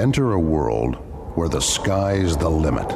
enter a world where the sky's the limit.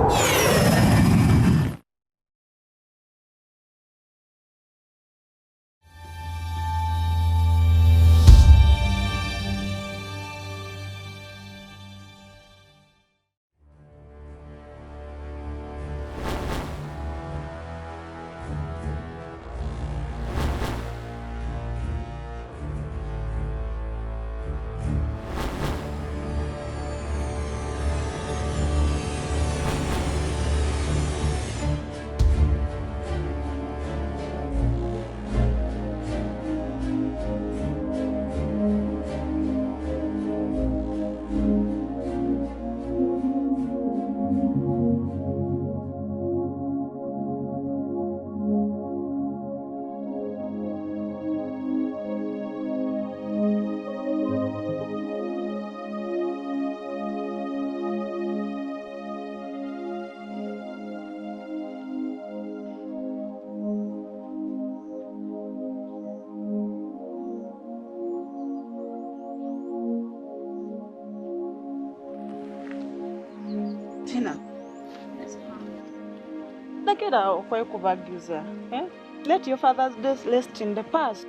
Let your father's death rest in the past,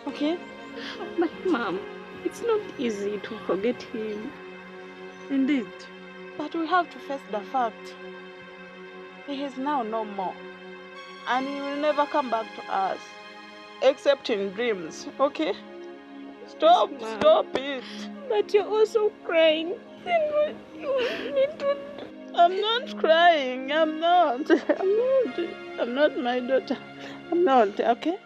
okay? But Mom, it's not easy to forget him. Indeed. But we have to face the fact. He is now no more. And he will never come back to us. Except in dreams, okay? Stop it. But you're also crying. Then you want me to... I'm not crying. I'm not my daughter. I'm not, okay?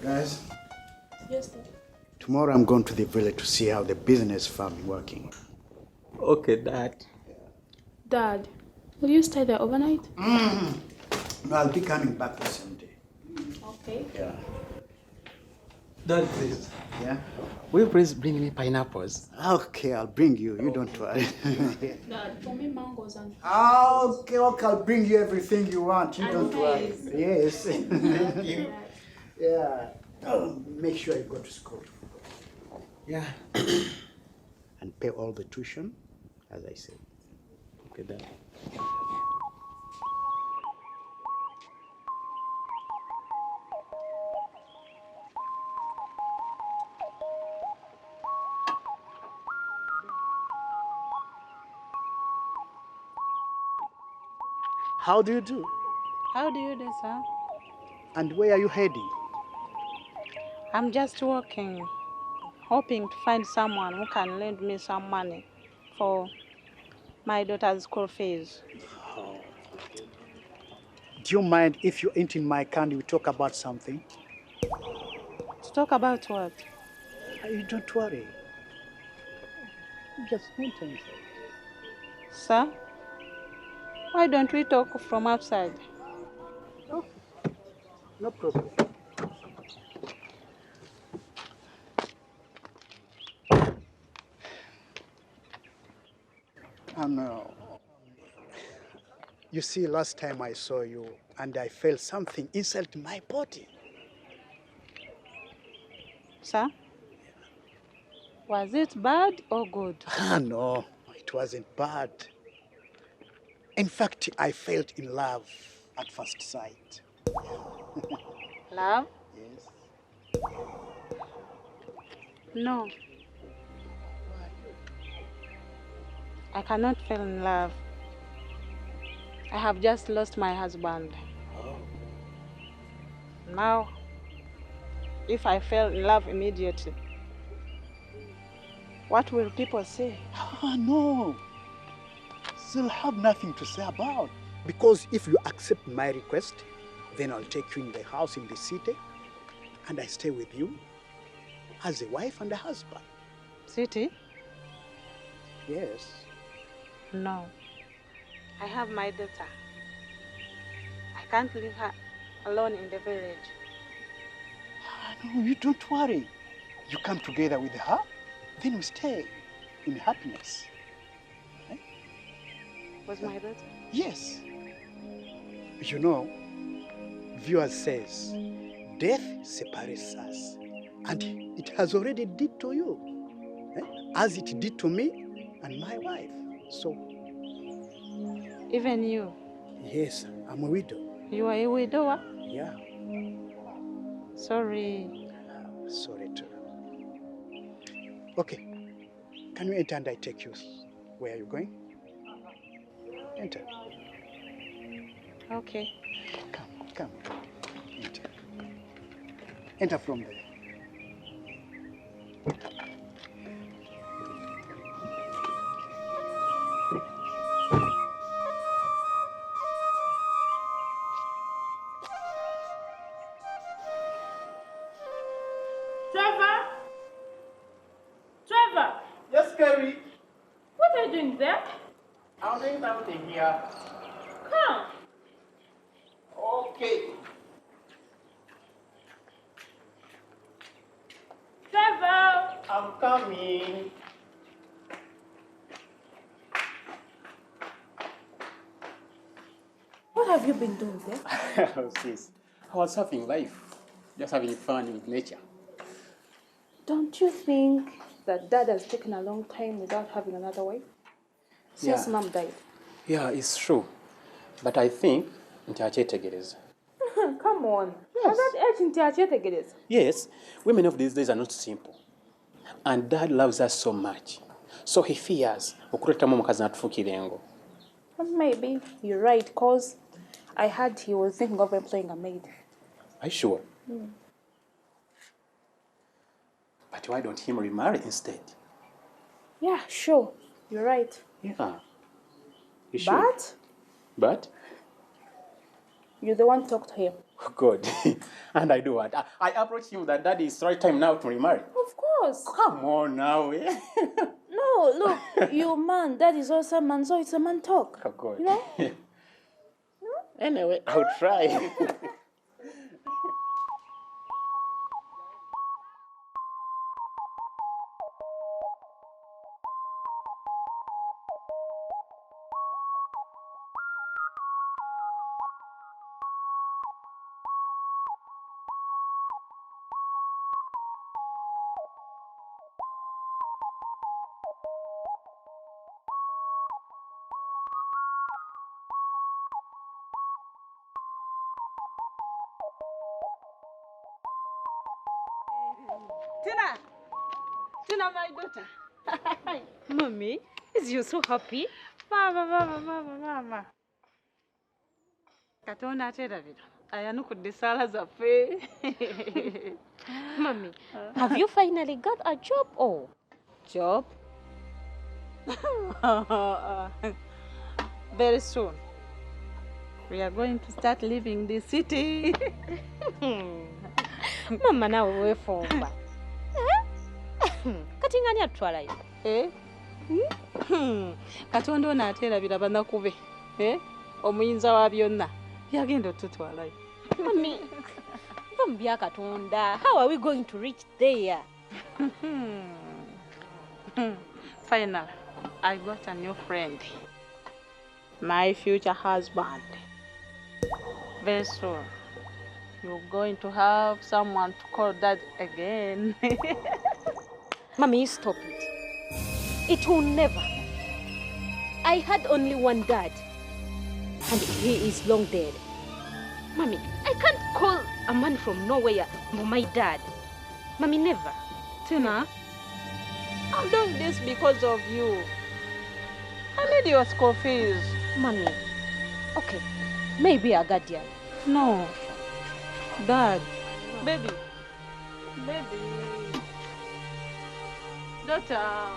Guys? Yes, Dad. Tomorrow I'm going to the village to see how the business farm is working. Okay, Dad. Dad, will you stay there overnight? No, I'll be coming back the same day. Okay. Yeah. Dad, please. Yeah? Will you please bring me pineapples? Okay, I'll bring you. You don't worry. Dad, for me mangoes and... Okay, I'll bring you everything you want. You don't worry. Yes. Thank you. Yeah. Make sure you go to school. Yeah. And pay all the tuition, as I said. Okay, Dad. How do you do? How do you do, sir? And where are you heading? I'm just working, hoping to find someone who can lend me some money for my daughter's school fees. Oh. Do you mind if you ain't in my country, we talk about something? To talk about what? You don't worry. Just mention it. Sir? Why don't we talk from outside? Oh, no problem. No. You see, last time I saw you and I felt something inside my body. Sir? Was it bad or good? No, it wasn't bad. In fact, I felt in love at first sight. Love? Yes. No. I cannot fall in love. I have just lost my husband. Oh. Now, if I fell in love immediately, what will people say? No. they'll have nothing to say about. Because if you accept my request, then I'll take you in the house in the city, and I stay with you as a wife and a husband. City? Yes. No. I have my daughter. I can't leave her alone in the village. No, you don't worry. You come together with her, then we stay in happiness. Right? Was my daughter? Yes. You know, viewers says, death separates us. And it has already did to you, as it did to me and my wife. So. Even you? Yes, I'm a widow. You are a widower? Yeah. Sorry. Sorry too. Okay. Can you enter and I take you? Where are you going? Enter. Okay. Come. Enter. Enter from there. Trevor! Yes, Carrie. What are you doing there? I'm doing something here. Come. Okay. Trevor! I'm coming. What have you been doing there? Oh, sis. I was having life. Just having fun with nature. Don't you think that Dad has taken a long time without having another wife? Since Yeah. Mom died. Yeah, it's true. But I think ntiachetegereza. Come on. Yes. At that age, ntiachetegereza. Yes, women of these days are not simple. And Dad loves us so much. So he fears okuletamu omukazi natufukirengo. Maybe you're right, because I heard he was thinking of employing a maid. Are you sure? But why don't him remarry instead? Yeah, sure. You're right. Yeah. You should. But? You're the one to talk to him. Oh, God. And I do what? I approach him that Daddy is right time now to remarry. Of course. Come on now. Eh? No, look, you man, Dad is also a man, so it's a man talk. Oh, God. You know? Anyway, I'll try. Tina, my daughter. Mommy, is you so happy? Mama. Katonda aterabira. Ayanukudde essaala zaffe. Mommy, have you finally got a job or? Job? Very soon. We are going to start living the city. Mama nawe weefumba. Kati ngani atwalayo? Katonda ono aterabira banaku be. Omuyinza wa byonna. Yagenda otutwalayo. Mommy, Vambia Katonda, how are we going to reach there? Finally, I got a new friend. My future husband. Very soon, you're going to have someone to call Dad again. Mommy, stop it. It will never. I had only one dad, and he is long dead. Mommy, I can't call a man from nowhere my dad. Mommy, never. Tina, I'm doing this because of you. I need your school fees. Mommy, okay, maybe a guardian. No. Dad. Baby. Daughter.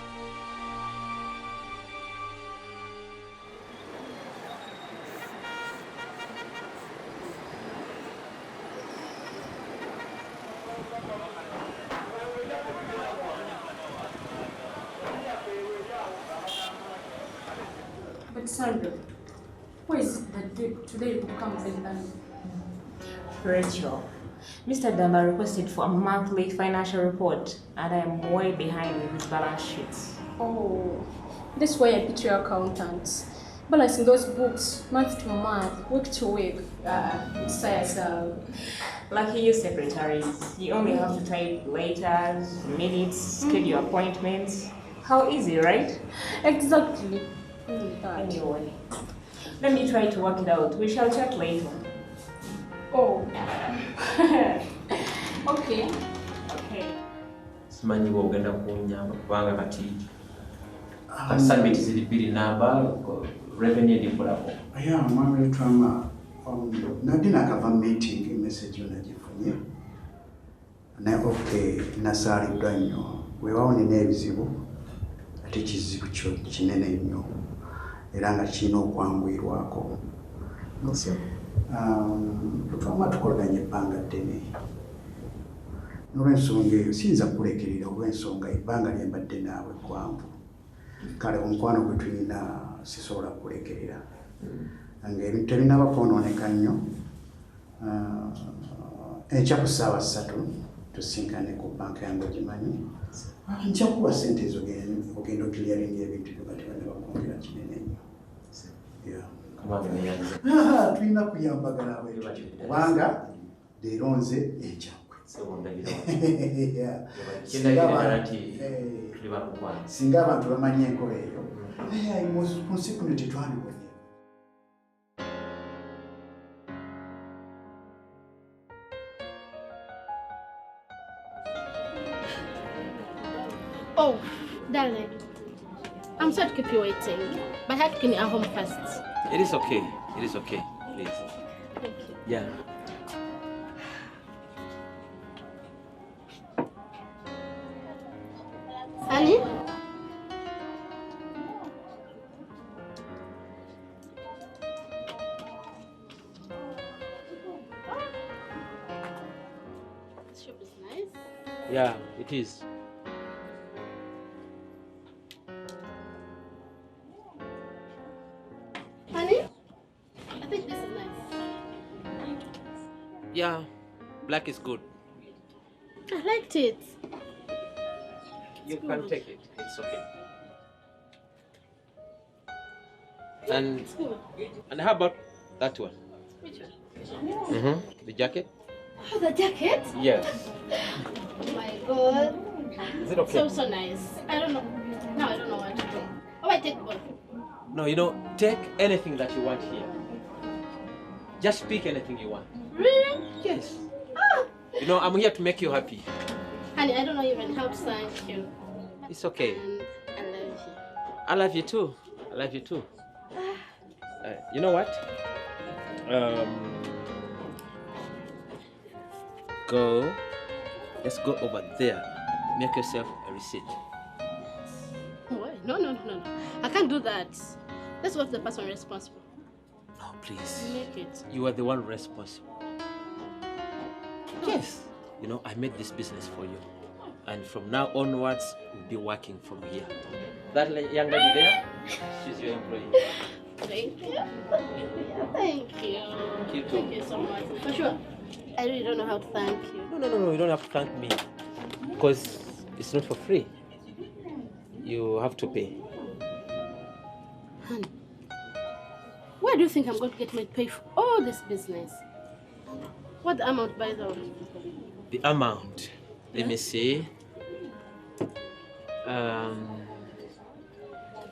Sandra, who is that today who comes in early? Rachel, Mr. Damba requested for a monthly financial report, and I am way behind with his balance sheets. Oh, this is why I picture your accountants. Balancing those books month to month, week to week. It's tiresome. Lucky you secretaries. You only have to type letters, minutes, schedule appointments. How easy, right? Exactly. Anyway, let me try to work it out. We shall chat later. Oh. Okay. Okay. Simanyi bw'ogenda kunnyamba kubanga kati submit ziri bbiri namba revenue edikolako. Mwami wetwama nadi nakava meeting message nagifunye naye okay nasaliddwa nnyo weewaawo nina ebizibu ate kizibu kyo kinene nnyo era nga kirina okwanguyirwako twama tukolaganya ebbanga ddene n'olwensonga eyo siyinza kulekerera olw'ensonga ebbanga lye mbadde naabwe ggwanvu kale omukwano gwe tulina sisobola kulekerera ng'ebintu tebinaba kwonooneka nnyo enkya ku ssaawa 3 tusinkane ku banka yange ogimanyi nja kuba ssente ezo ogenda okiryalinga ebintu byo kati bane bakwongera kinene nnyo tulina kuyambagana kubanga leero nze enkyankwe singa abantu bamanyi enkola eyo ku nsi kuno tetwandibonye. Oh, darling. I'm sorry to keep you waiting, but I had to clean our home first. It is okay. It is okay. Please. Thank you. Yeah. Honey? This shop is nice. Yeah, it is. Honey? I think this is nice. Yeah, black is good. I liked it. You can take it. It's okay. And It's good. and how about that one? Which one? The jacket? Oh, the jacket? Yes. Oh my god. Is it okay? So nice. I don't know. Now I don't know what to do. Oh, I take both. No, take anything that you want here. Just pick anything you want. Really? Yes. Ah! I'm here to make you happy. Honey, I don't know even how to thank you. It's okay. And I love you. I love you too. I love you too. You know what? Let's go over there. Make yourself a receipt. What? No. I can't do that. Let's go to the person responsible. No, please. Make it. You are the one responsible. Yes. I made this business for you. And from now onwards, we'll be working from here. That young lady there, she's your employee. Thank you. Thank you. You too. Thank you so much. For sure. I really don't know how to thank you. No, you don't have to thank me. Because it's not for free. You have to pay. Honey, where do you think I'm going to get my pay for all this business? What the amount, by the way? The amount. Let me see.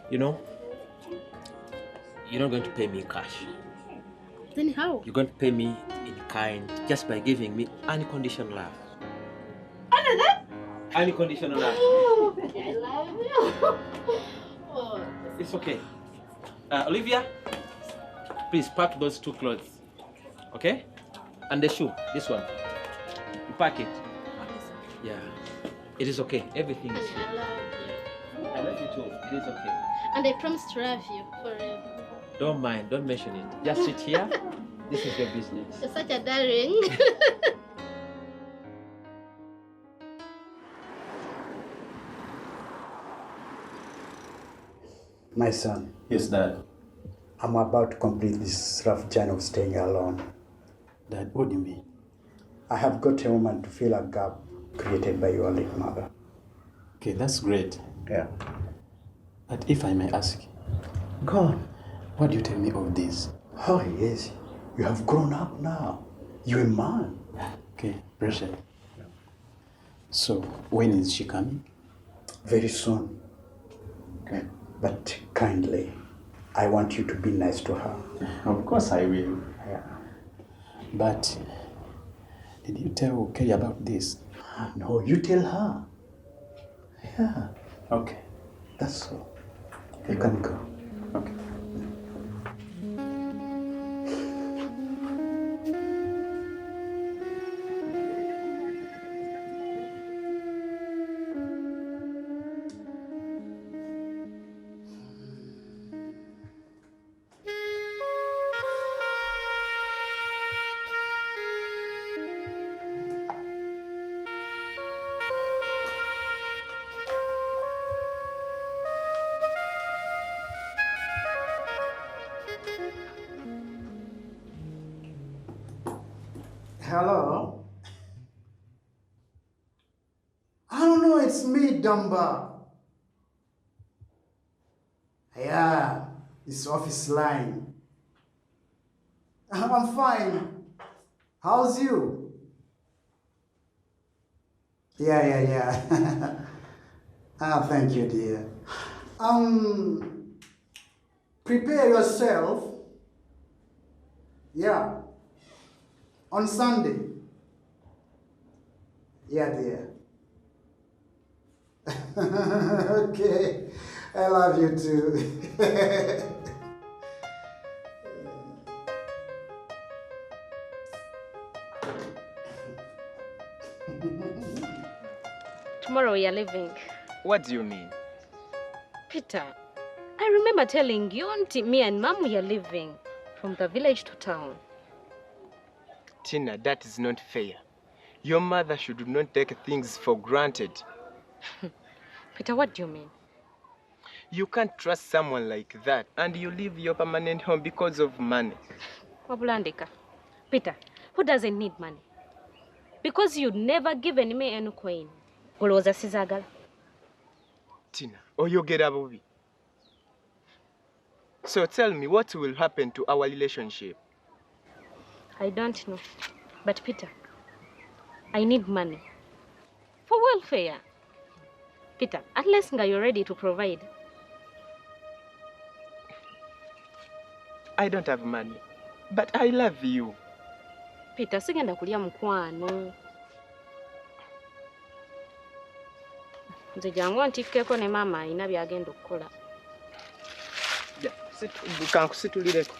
You're not going to pay me cash. Then how? You're going to pay me in kind just by giving me unconditional love. Under that? Unconditional love. Oh, I love you. Oh. It's okay. Olivia, please pack those 2 clothes. Okay? And the shoe, this one. You pack it. Yeah. It is okay. Everything is Honey, okay. I love you. I love you too. It is okay. And I promise to love you forever. Don't mind. Don't mention it. Just sit here. This is your business. You're such a darling. My son, Yes, Dad. I'm about to complete this rough journey of staying alone. Dad, what do you mean? I have got a woman to fill a gap created by your late mother. Okay, that's great. Yeah. But if I may ask, Go on. what do you tell me of this? Oh, yes. You have grown up now. You're a man. Okay, pressure. So, when is she coming? Very soon. Okay. But kindly, I want you to be nice to her. Of course I will. Yeah. But, did you tell Kay about this? No, you tell her. Yeah. Okay. That's all. You can go. Okay. Hello? I don't know, it's me, Dumba. Yeah, it's office line. I'm fine. How's you? Yeah. Thank you, dear. Prepare yourself. Yeah. On Sunday. Yeah, dear. Okay. I love you too. Tomorrow we are leaving. What do you mean? Peter, I remember telling you, Auntie, me and Mom, we are leaving from the village to town. Tina, that is not fair. Your mother should not take things for granted. Peter, what do you mean? You can't trust someone like that and you leave your permanent home because of money. Wabulandika. Peter, who doesn't need money? Because you'd never given me any coin. Goloza sizagala. Tina, oyogera bubi. So tell me, what will happen to our relationship? I don't know. But Peter, I need money. For welfare. Peter, unless you're ready to provide. I don't have money, but I love you. Peter, sigenda kulya mukwano. Nze jangu antikkeko ne mama alina byagenda okukola. Ja, kankusitulireko.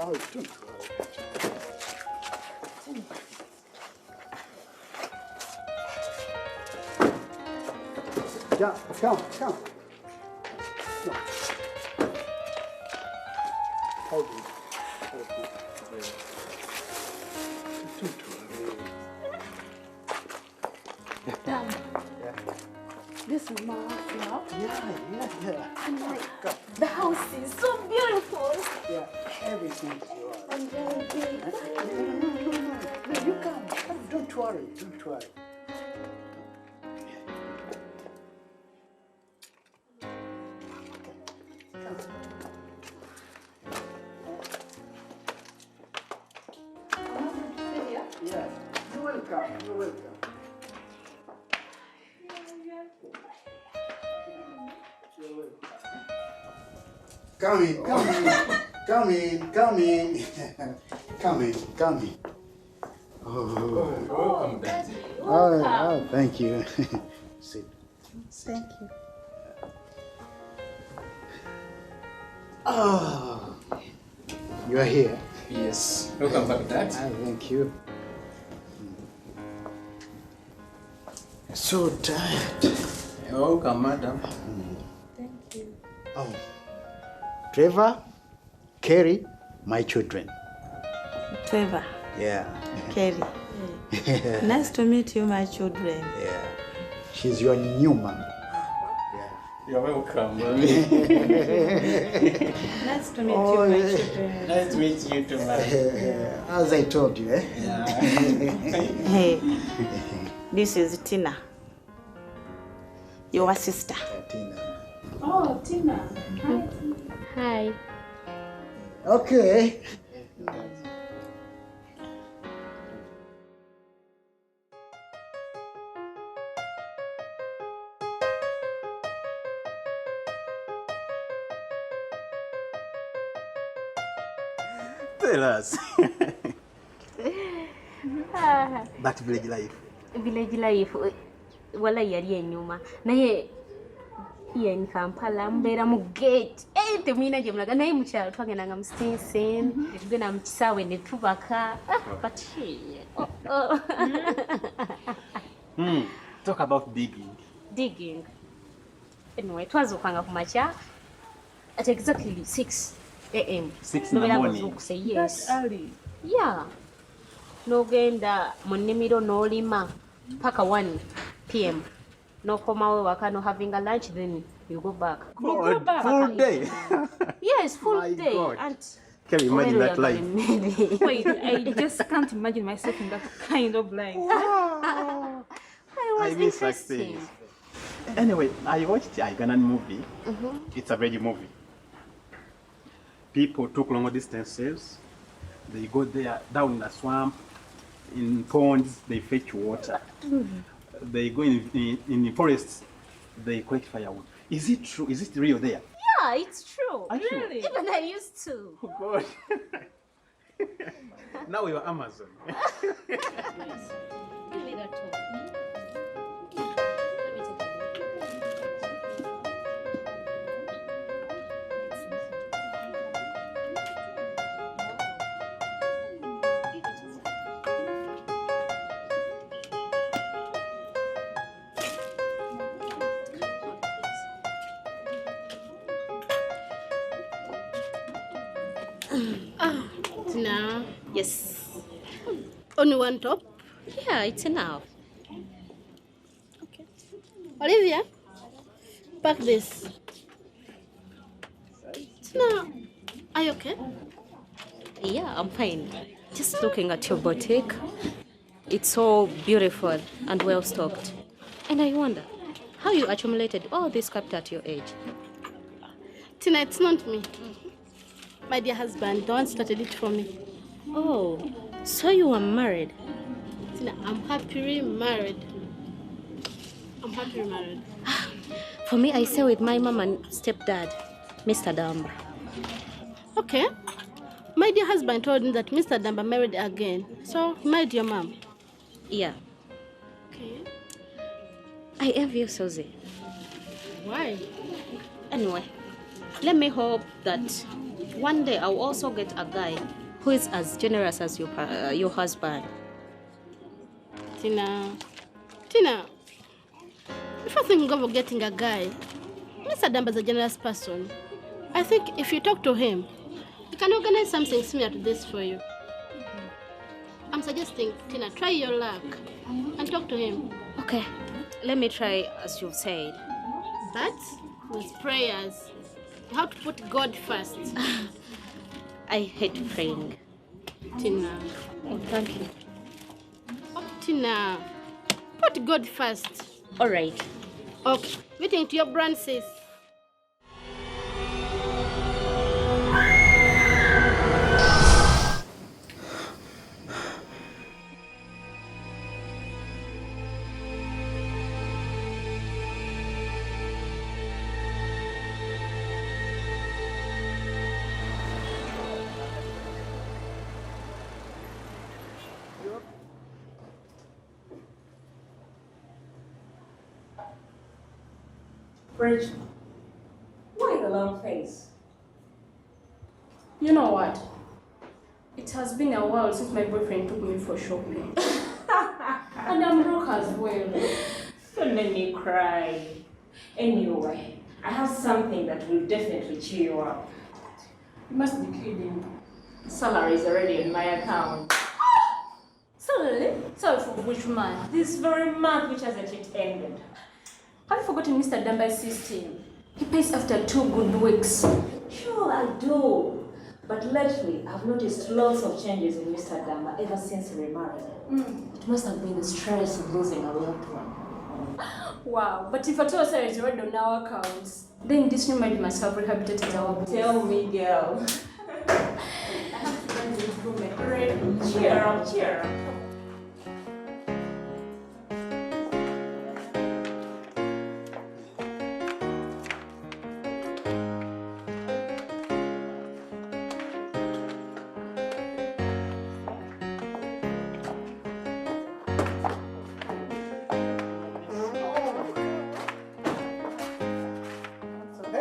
Oh, don't worry. Yeah, come. No. Hold it. Dad, this this mom, Yeah. And the house is so beautiful. Yeah, everything's yours. And very No, you come. Don't worry. Yeah, you're welcome. Come in. Welcome, Daddy. Oh, thank you. Sit. Thank you. Oh, you are here. Yes. Welcome back, Dad. Thank you. So tired. You're welcome, madam. Thank you. Oh, Trevor, Kerry, my children. Trevor, Yeah. Kerry. Nice to meet you, my children. Yeah. She's your new mom. You're welcome, mommy. Nice to meet you, my children. Nice to meet you too, man. As I told you, eh? Yeah. Hey, this is Tina, your sister. Tina. Oh, Tina. Hi. Okay. Tell us. Back to village life. Village life wala yali enyuma naye ye in Kampala mbera mu gate temina je mulaga naye mu kyalo twagendanga mu station tugenda mu kisaawe ne tubaka but Talk about digging. Anyway twazukanga ku makya at exactly 6 a.m. 6 in the morning. Say yes. That's early. Yeah. Nogenda mu nnimiro n'olima paka 1 p.m. No komawe waka no having a lunch, then you go back. Go back. Full day. Yes, full My day. God. And Can you imagine that life? Wait, I just can't imagine myself in that kind of life. I miss such things. Anyway, I watched the Ugandan movie. It's a veggie movie. People took longer distances. They go there down in the swamp, in ponds, they fetch water. They go in the forests, they collect firewood. Is it true? Is it real there? Yeah, it's true. Are you sure? Really? Even I used to. Oh God. Now you're Amazon. Tina. Yes. Only one top? Yeah, it's enough. Okay. Olivia, pack this. Tina, are you okay? Yeah, I'm fine. Just looking at your boutique. It's so beautiful and well stocked. And I wonder how you accumulated all this capital at your age. Tina, it's not me. My dear husband, the one started it for me. Oh, so you are married? Tina, I'm happily married. For me, I stay with my mom and stepdad, Mr. Damba. Okay. My dear husband told me that Mr. Damba married again. So, he married your mom. Yeah. Okay. I envy you, Susie. Why? Anyway, let me hope that one day I'll also get a guy who is as generous as your husband. Tina, if I think of getting a guy, Mr. Damba is a generous person. I think if you talk to him, he can organize something similar to this for you. I'm suggesting, Tina, try your luck and talk to him. Okay, let me try as you've said. But with prayers, you have to put God first. I hate praying. Tina. Oh, thank you. Oh, Tina. Put God first. All right. Okay. Meeting to your brand, sis. Rachel, why the long face? You know what? It has been a while since my boyfriend took me for shopping. And I'm broke as well. Don't make me cry. Anyway, I have something that will definitely cheer you up. You must be kidding. Salary is already in my account. Salary? Sorry, for which month? This very month which hasn't yet ended. Have you forgotten Mr. Damba's system? He pays after 2 good weeks. Sure, I do. But lately, I've noticed lots of changes in Mr. Damba ever since we remarried. It must have been the stress of losing a loved one. Wow, but if at all salary is already on our accounts, then this new marriage must have rehabilitated our boss. Tell me, girl. I have to run this room and cheer up, cheer up.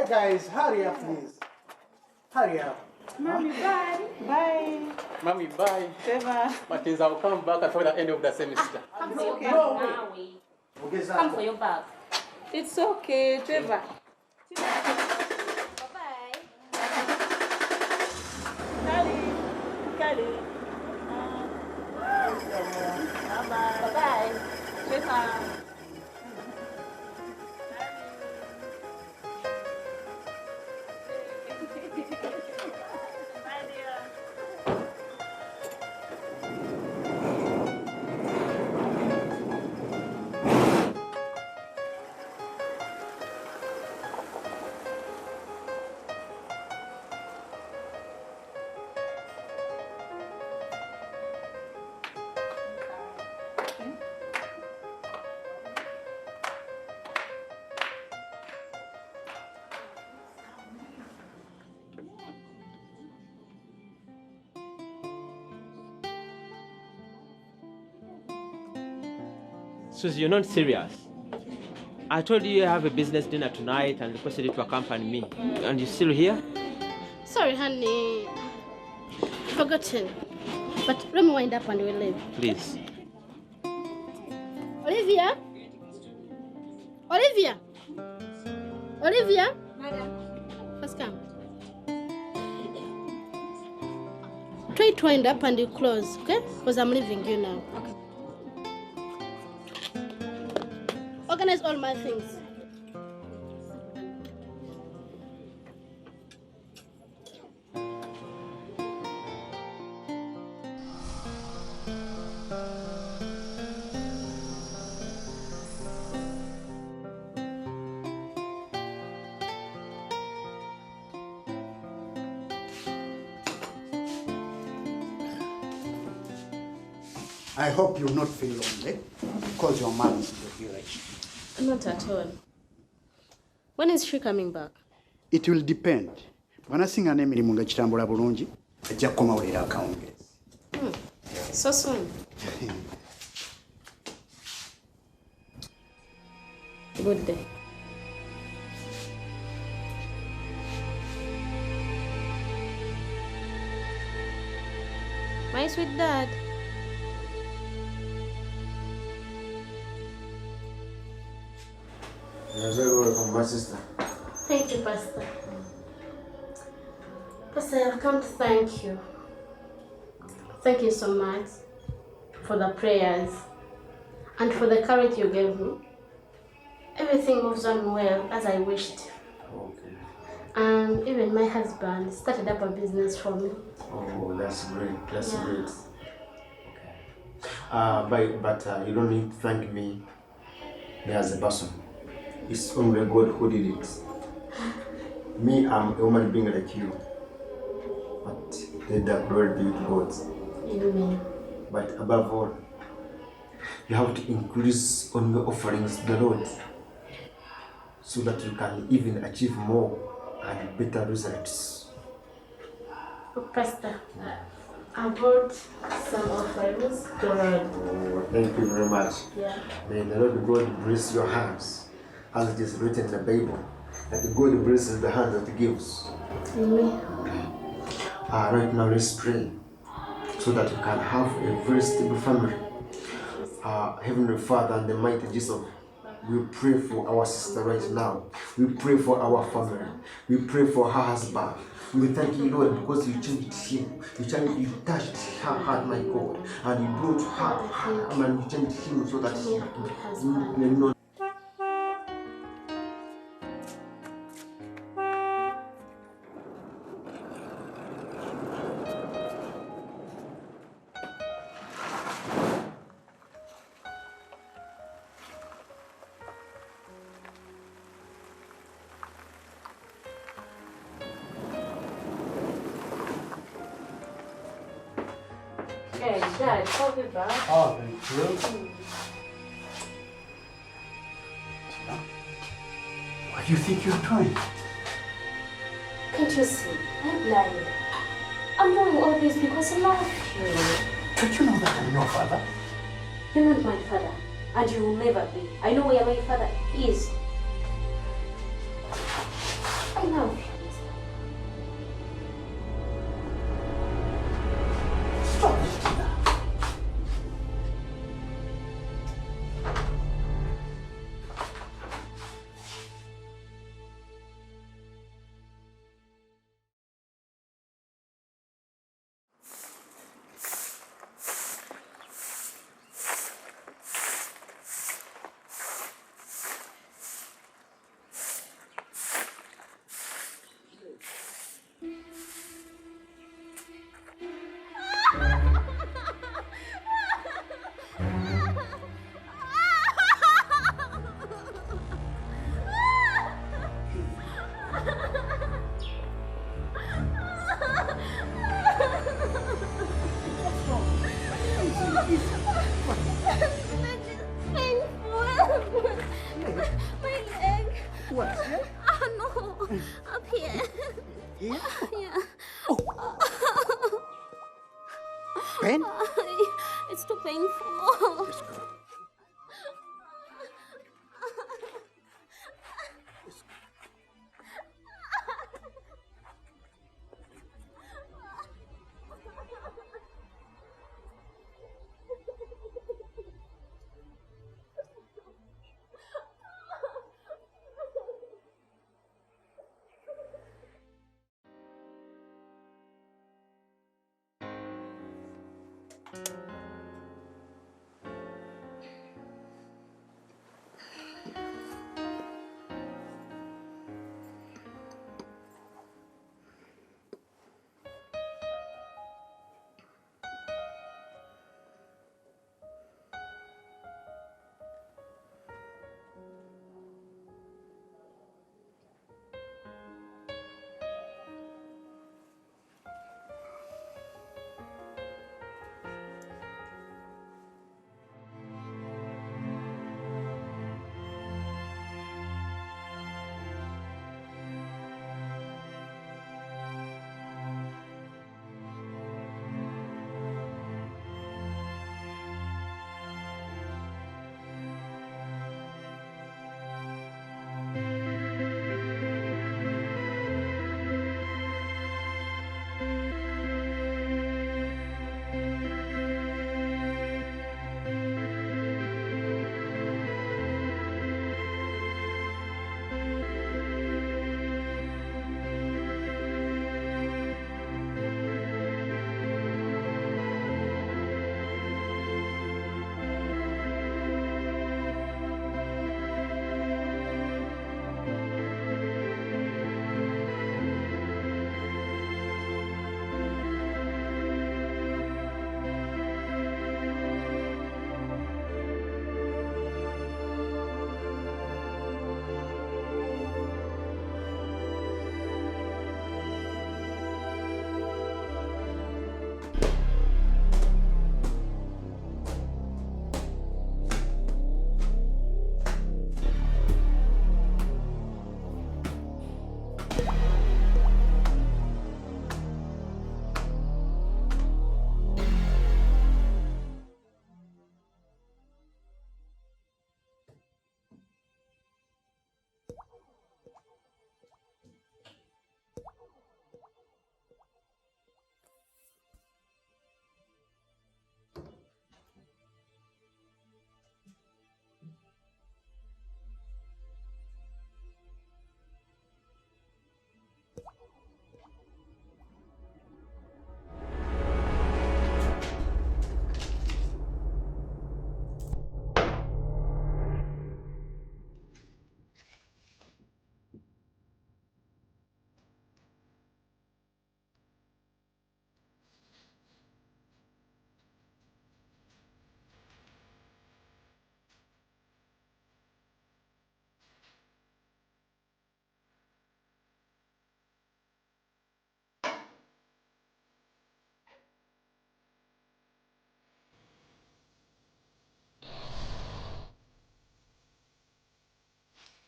Guys, hurry up, please. Hurry up. Mommy, bye. Bye. Mommy, bye. Trevor. Martins, I'll come back at the end of the semester. Come for your Okay. bag now. Come for your bag. It's okay, Trevor. Bye-bye. Kali. Bye-bye. Bye-bye. Trevor. Susie, you're not serious. I told you I have a business dinner tonight and requested you to accompany me. And you're still here? Sorry, honey. Forgotten. But let me wind up and we'll leave. Please. Olivia? Olivia? Olivia? First come. Try to wind up and you close, okay? Because I'm leaving you now. Okay. Organize all my things. I hope you will not feel lonely because your mom is in the village. Not at all. When is she coming back? It will depend. Bwanasinga n'emirimu nga kitambula bulungi ajja kukomawulira akawungeezi. So soon. Good day. My sweet dad. You're very welcome, my sister. Thank you, Pastor. Pastor, I've come to thank you. Thank you so much for the prayers and for the courage you gave me. everything moves on well as I wished. Okay. And even my husband started up a business for me. Oh, that's great. That's Yeah. great. But you don't need to thank me as a person. It's only God who did it. Me, I'm a human being like you. But let the glory be to God. Amen. But above all, you have to increase on your offerings to the Lord so that you can even achieve more and better results. Pastor, I brought some offerings to Lord. Oh, thank you very much. Yeah. May the Lord God bless your hands, as it is written in the Bible, that God blesses the hand that gives. Amen. Right now, let's pray so that we can have a very stable family. Heavenly Father and the mighty Jesus, we pray for our sister right now. We pray for our family. We pray for her husband. We thank you, Lord, because you changed him. You touched her heart, my God, and you brought her, and you changed him so that he may know. Hey, Dad, I'll be back. Oh, thank you. What do you think you're doing? Can't you see? I'm blind. I'm doing all this because I love you. Don't you know that I'm your father? You're not my father, and you will never be. I know where my father is. I love you. Stop it, Tina.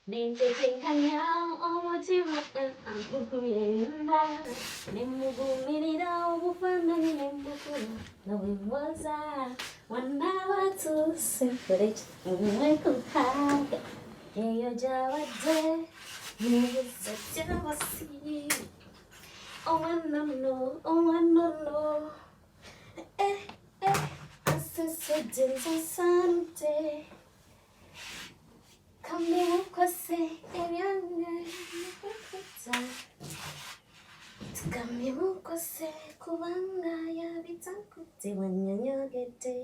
Nintetekanya omutima ankukuyenda Nimugumirira obufaananyi nembukula Nawemwoza Wana watu separate Mwekuhaga Yeyo jawadde Nibuza jawasi Oh no Asesede nsasante Kamera kwase ebyanga nikukuta Kamera kwase kubanga yabitakute wanyanyogete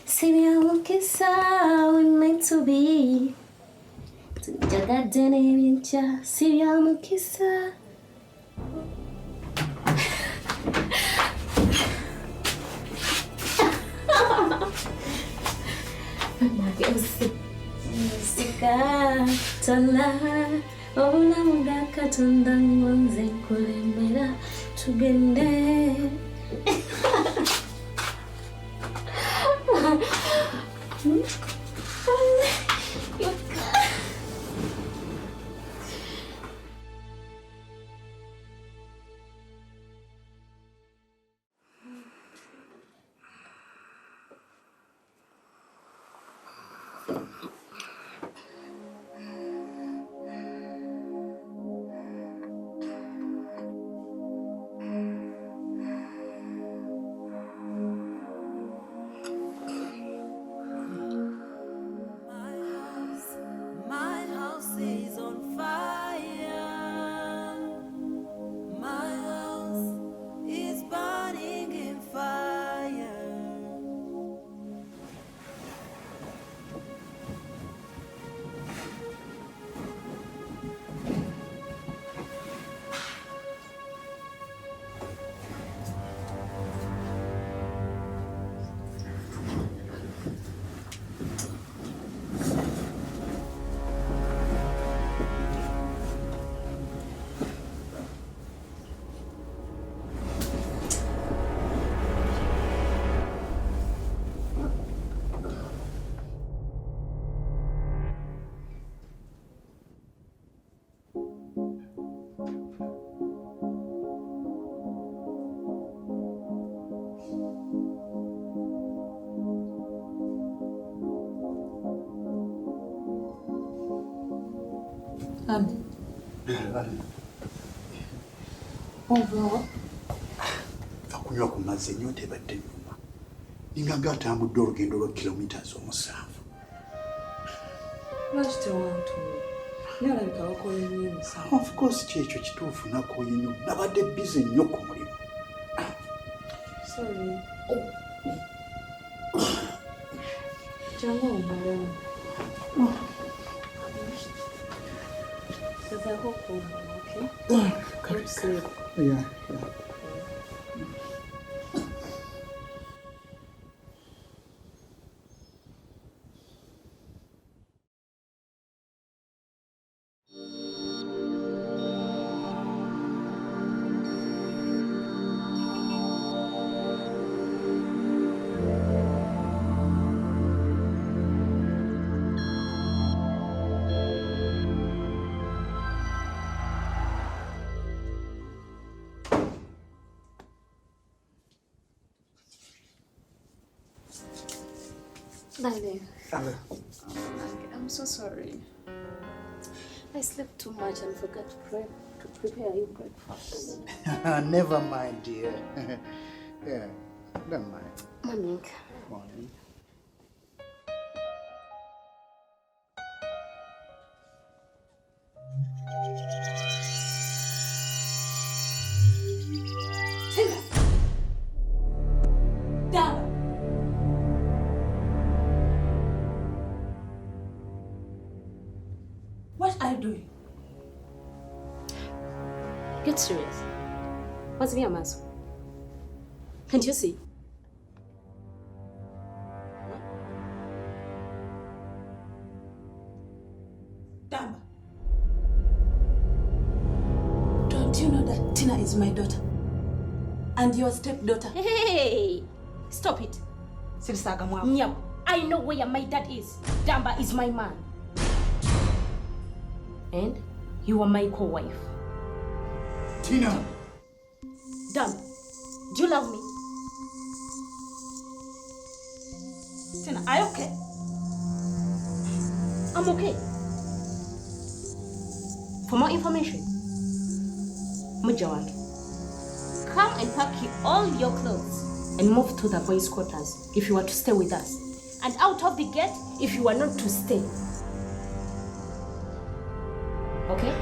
Sibyamukisa we meant to be Tujagadde n'ebyenkya sibyamukisa Musika tona obulamu bwa Katonda ngonze nkulembera tugende Akunywa ku mazzi ennyonta ebadde nnuma. Ninganga atambudde olugendo lwa kilometers 7. Lwaki tewantuula? Nalabika wakoye nnyo musanvu. Of course kyekyo kituufu nakoye nnyo. Nabadde busy nnyo ku mulimu. Sorry. Jangu omulamu. Gezaako okuwummula, okay? Go to sleep. Yeah. Darling. I'm so sorry. I slept too much and forgot to prepare you breakfast. Never mind, dear. Yeah, don't mind. Morning. Morning. What are you doing? Get serious. What's the matter? Can't you see? Damba. Don't you know that Tina is my daughter? And your stepdaughter? Hey! Stop it. Nyam, I know where my dad is. Damba is my man. And you are my co-wife. Tina! Damba, do you love me? Tina, are you okay? I'm okay. For more information, Mujawan, come and pack all your clothes and move to the boys' quarters if you are to stay with us. And out of the gate if you are not to stay. Okay?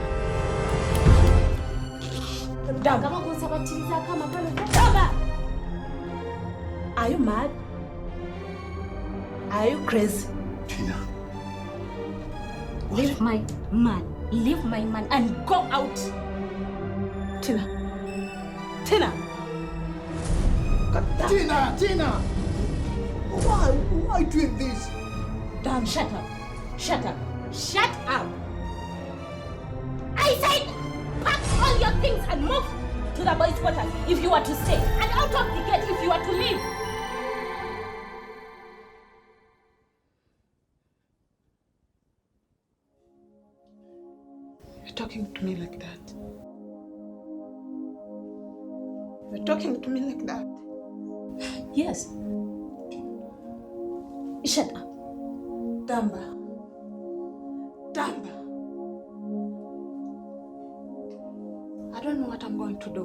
Are you mad? Are you crazy? Tina. Leave my man. Leave my man and go out. Tina. Tina. Tina! Tina! Why doing this? Damn, shut up. Shut up. Shut up. I said pack all your things and move to the boys' quarters if you are to stay. And out of the gate if you are to leave. You're talking to me like that. You're talking to me like that. Yes. Shut up. Damba. Damba. I don't know what I'm going to do.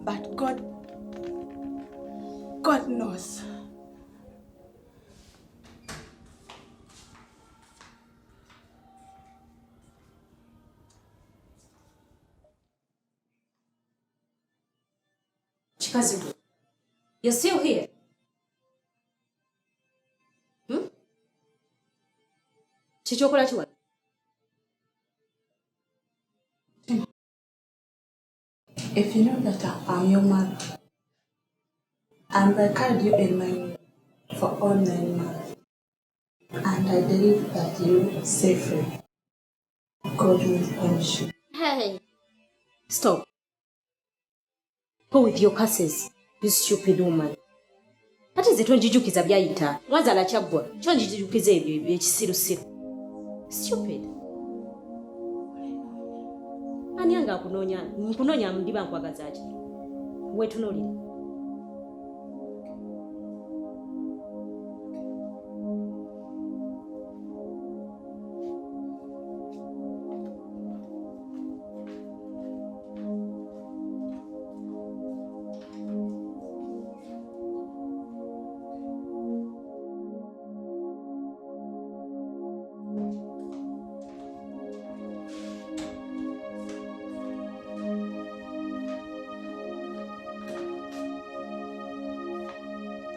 But God knows. Kasagga, you're still here? Chichokola chiwa? If you know that I'm your mother, and I carried you in my womb for all 9 months, and I believe that you are safely, God will punish you. Hey! Stop. Go with your curses, you stupid woman. What is it when you jukiza byayita? Wazala chagwa. Chonji jukiza ebyo ekisirusiru. Stupid. Ani anga nkunonya ndiba nkwagaza ki? Wetunulire.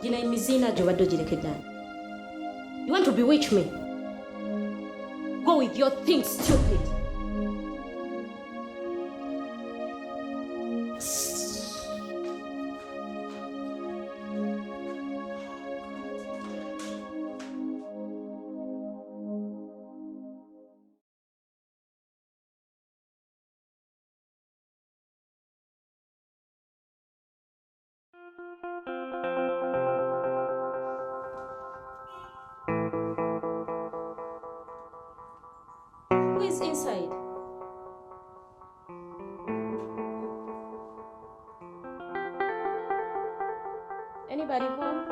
Jina imizina jobadde ogirekeddani. You want to bewitch me? Go with your things, stupid. Who is inside? Anybody home?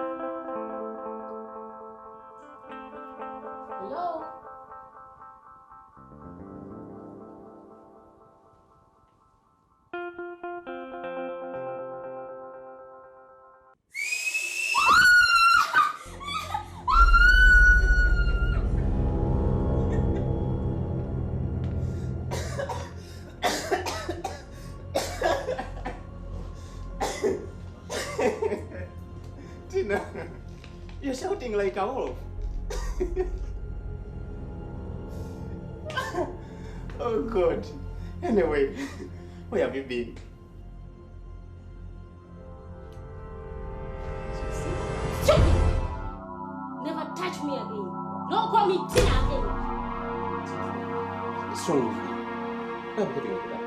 Hello? looking like a wolf. Oh God. Anyway, where have you been? Never touch me again. Don't call me Tina again. What's wrong with you? Why are you behaving like that?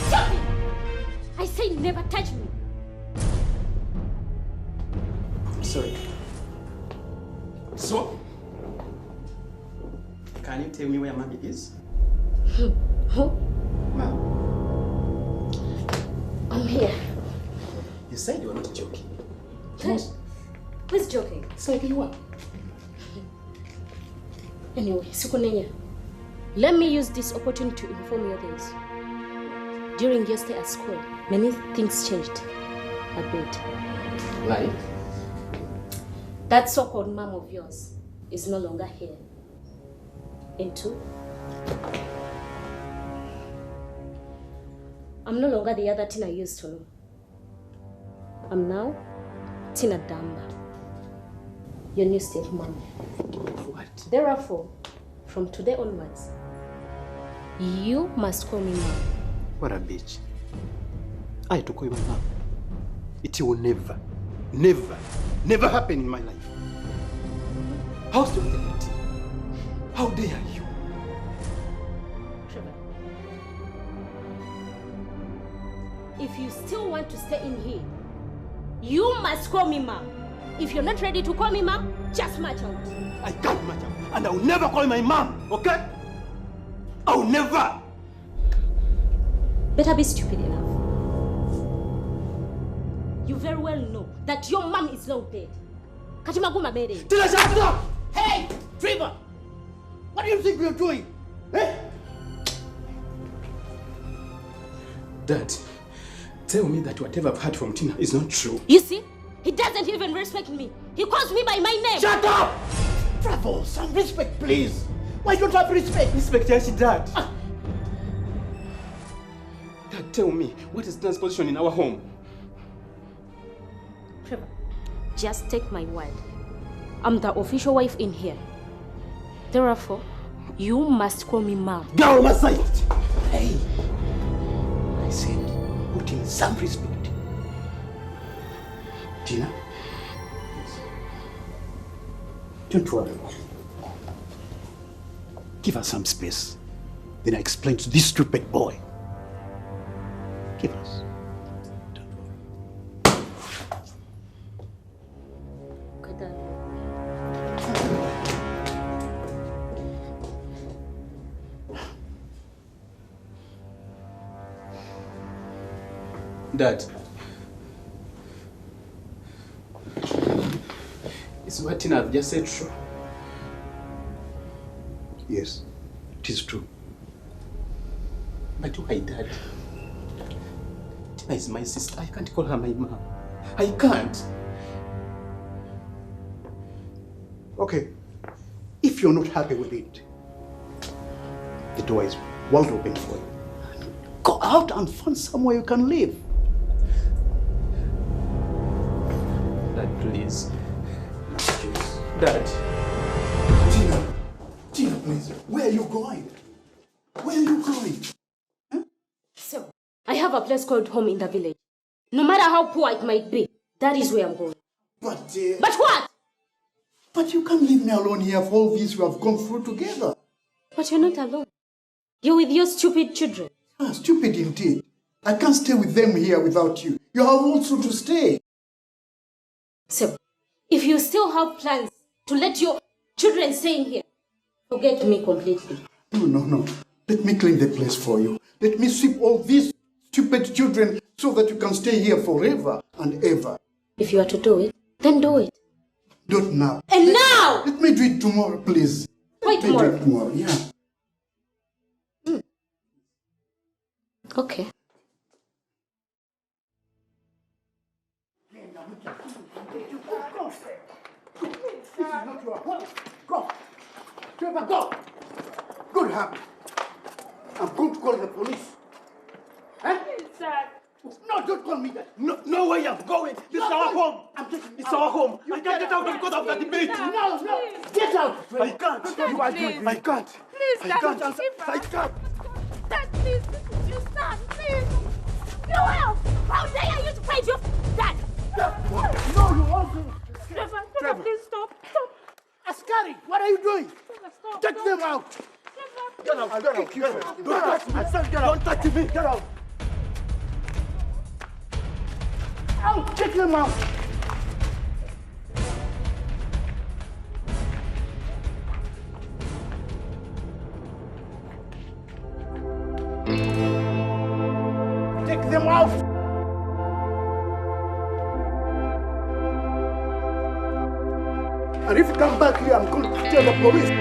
Stop it! I say never touch me. I'm sorry. So, can you tell me where Mommy is? Mom. I'm here. You said you were not joking. Who's joking? Said you were. Anyway, Sukunenya, let me use this opportunity to inform you this. During your stay at school, many things changed a bit. Like? That so-called mom of yours is no longer here. And two, I'm no longer the other Tina I used to know. I'm now Tina Damba, your new stepmom. What? Therefore, from today onwards, you must call me mom. What a bitch. I had to call you my mom. It will never, never, never happen in my life. How stupid are you? How dare you? Trevor, if you still want to stay in here, you must call me mom. If you're not ready to call me mom, just march out. I can't match up, and I will never call my mom, okay? I will never! Better be stupid enough. You very well know that your mom is long dead. Kachimaguma Mede. Tina, shut up! Hey, Trevor! What do you think you're doing? Eh? Dad, tell me that whatever I've heard from Tina is not true. You see? He doesn't even respect me. He calls me by my name. Shut up! Trevor, some respect, please. Why don't you have respect? Respect, yes, Dad. Dad, tell me, what is Tina's position in our home? Trevor, just take my word. I'm the official wife in here. Therefore, you must call me mom. Get out of my sight! Hey, I said, put in some respect. Tina? Don't worry. Give us some space. Then I explain to this stupid boy. Give us. Dad, is what Tina just said true? Yes, it is true. But why, Dad? Tina is my sister. I can't call her my mom. I can't. Okay, if you're not happy with it, the door is wide open for you. Go out and find somewhere you can live. Dad, please. Dad. Tina, please. Where are you going? Where are you going? Huh? So, I have a place called home in the village. No matter how poor it might be, that is where I'm going. But what? But you can't leave me alone here for all this we have gone through together. But you're not alone. You're with your stupid children. Ah, stupid indeed. I can't stay with them here without you. You have also to stay. So, if you still have plans to let your children stay in here, forget me completely. No. Let me clean the place for you. Let me sweep all these stupid children so that you can stay here forever and ever. If you are to do it, then do it. Not now. And now! Let me do it tomorrow, please. Why tomorrow? Do it tomorrow, yeah. Okay. This is not your home. Go. Trevor, go. Good habit. I'm going to call the police. Huh? Dad. No, don't call me that. No way I'm going. This is our home. It's our home. I can't get out because of the debate. No. Get out. I can't. You are doing. I can't. Please, I can't. Dad, I can't. Dad, please, this is your son, please. You will. How dare you to fight your dad? No, you won't. Trevor, please stop. Askari, what are you doing? Stop. Take them out. Get out. Don't touch me. Don't touch me. Get out. Out. Take them out. Take them out. And if you come back here, I'm going to tell the police.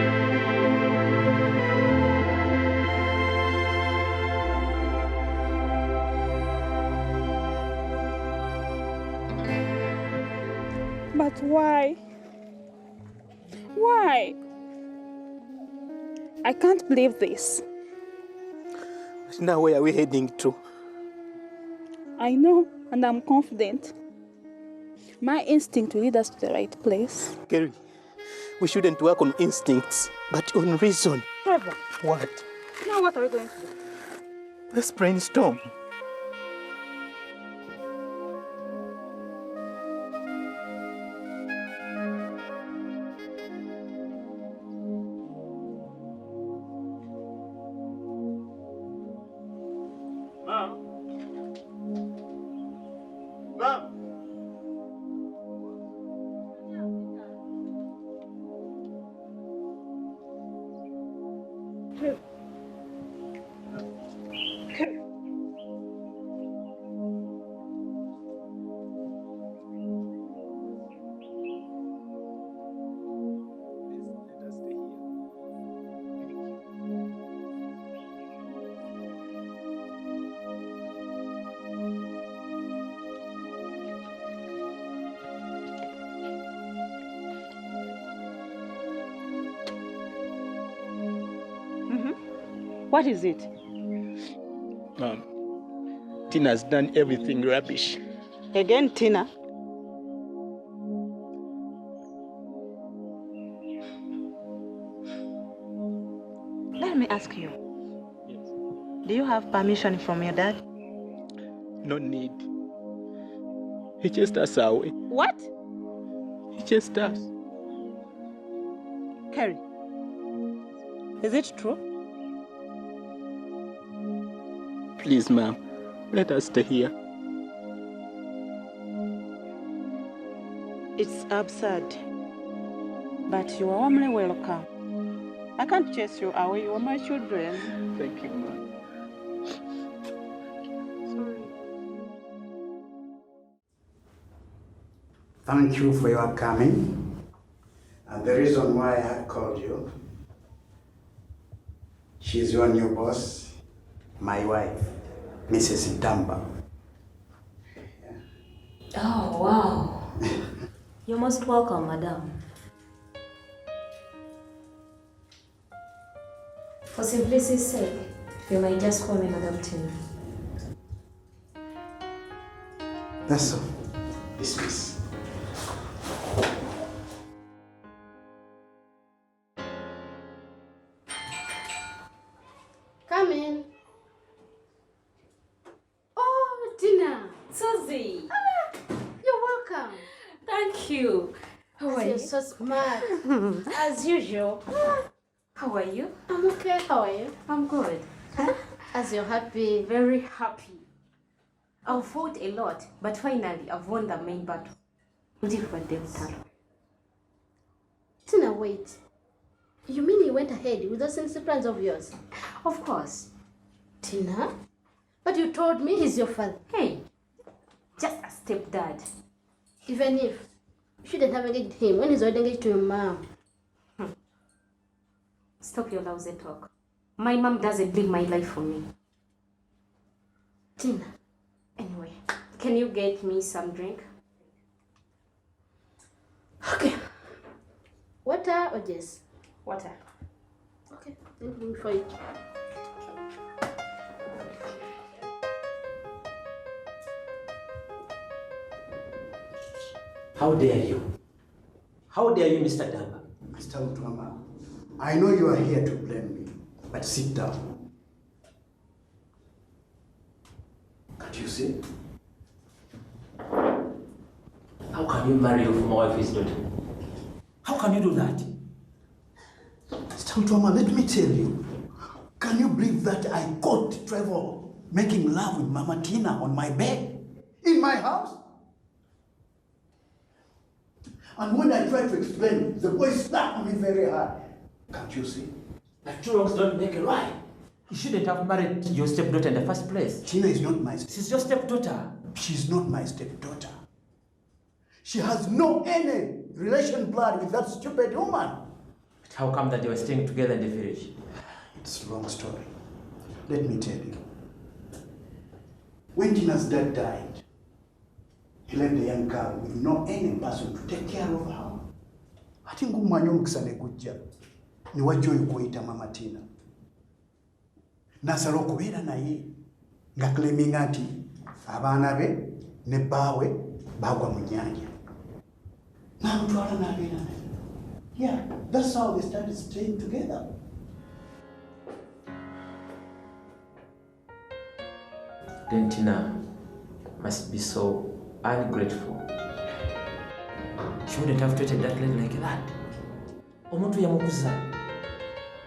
But why? Why? I can't believe this. Now where are we heading to? I know, and I'm confident. My instinct will lead us to the right place. Kerry, we shouldn't work on instincts, but on reason. Trevor. What? Now what are we going to do? Let's brainstorm. What is it? Mom, Tina's done everything rubbish. Again, Tina? Let me ask you. Yes. Do you have permission from your dad? No need. He chased us away. What? He chased us. Kerry, is it true? Please, ma'am, let us stay here. It's absurd, but you are warmly welcome. I can't chase you away. You are my children. Thank you, ma'am. Sorry. Thank you for your coming. And the reason why I called you, she's your new boss. My wife, Mrs. Damba. Oh, wow. You're most welcome, madam. For simplicity's sake, you might just call me Madam Tina. That's all. Dismiss. Come in. Oh, Tina. Susie. You're welcome. Thank you. How are You're you? so smart. As usual. How are you? I'm okay. How are you? I'm good. As you're happy. Very happy. I've fought a lot, but finally I've won the main battle. Tina, wait. You mean you went ahead with those sinister plans of yours? Of course. Tina? But you told me he's your father. Hey, just a stepdad. Even if you shouldn't have engaged him when he's already engaged to your mom. Stop your lousy talk. My mom doesn't live my life for me. Tina. Anyway, can you get me some drink? Okay. Water or just? Water. Okay, thank you for it. How dare you? How dare you, Mr. Damba? Mr. Utwama, I know you are here to blame me, but sit down. Can't you see? How can you marry your former wife's daughter? How can you do that? Mr. Utwama, let me tell you. Can you believe that I caught Trevor making love with Mama Tina on my bed? In my house? And when I tried to explain, the boy slapped me very hard. Can't you see? But two wrongs don't make a right. You shouldn't have married your stepdaughter in the first place. Tina is not my stepdaughter. She's your stepdaughter. She's not my stepdaughter. She has no any relation blood with that stupid woman. But how come that they were staying together in the village? It's a long story. Let me tell you. When Tina's dad died, he left the young girl with no any person to take care of her. I think umanya omukisa ne gujja ne wajja oyo kuyita Mama Tina. Nasala okubeera naye nga claiminga nti abaana be ne bbaawe bagwa mu nnyanja. N'amutwala n'abeera naye. Yeah, that's how they started staying together. Then Tina must be so ungrateful. She wouldn't have treated that lady like that. Omuntu yamukuza.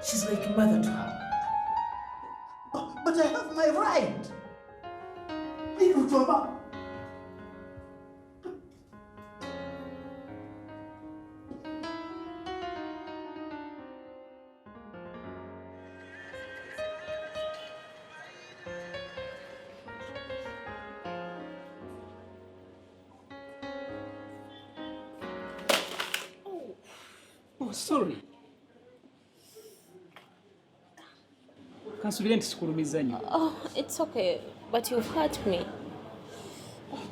She's like a mother to her. But I have my right. Little Mama. Sorry. Oh, it's okay, but you've hurt me.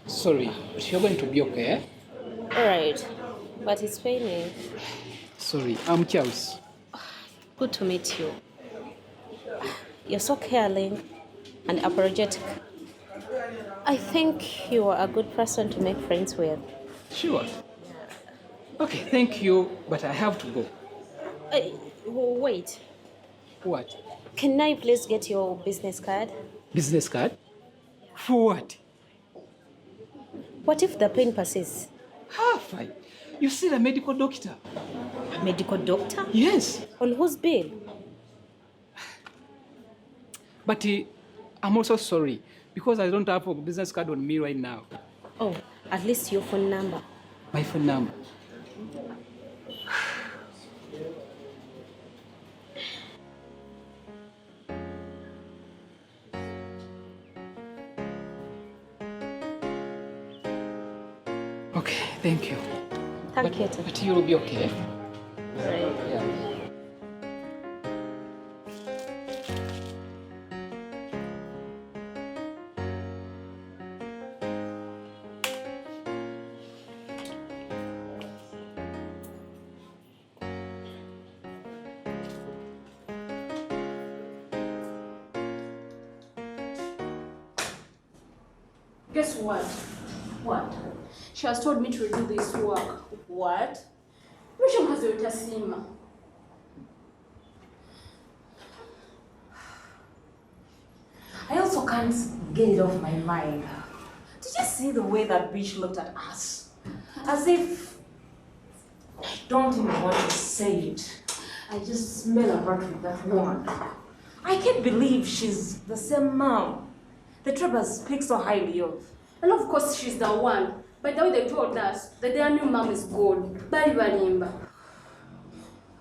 Sorry, but you're going to be okay, eh? Alright, but it's paining. Sorry, I'm Charles. Good to meet you. You're so caring and apologetic. I think you are a good person to make friends with. Sure. Okay, thank you, but I have to go. Wait. What? Can I please get your business card? Business card? For what? What if the pain persists? Fine. You see a medical doctor. A medical doctor? Yes. On whose bill? But I'm also sorry, because I don't have a business card on me right now. Oh, at least your phone number. My phone number? Okay, thank you. Thank you. But you'll be okay. Right. Yeah. Guess what? What? She has told me to do this work. What? Mwisho mkazi utasima. I also can't get it off my mind. Did you see the way that bitch looked at us? As if... I don't even want to say it. I just smell a rat with that woman. I can't believe she's the same mom the Trebas speak so highly of. And of course she's the one. By the way, they told us that their new mom is gold. Bali balimba.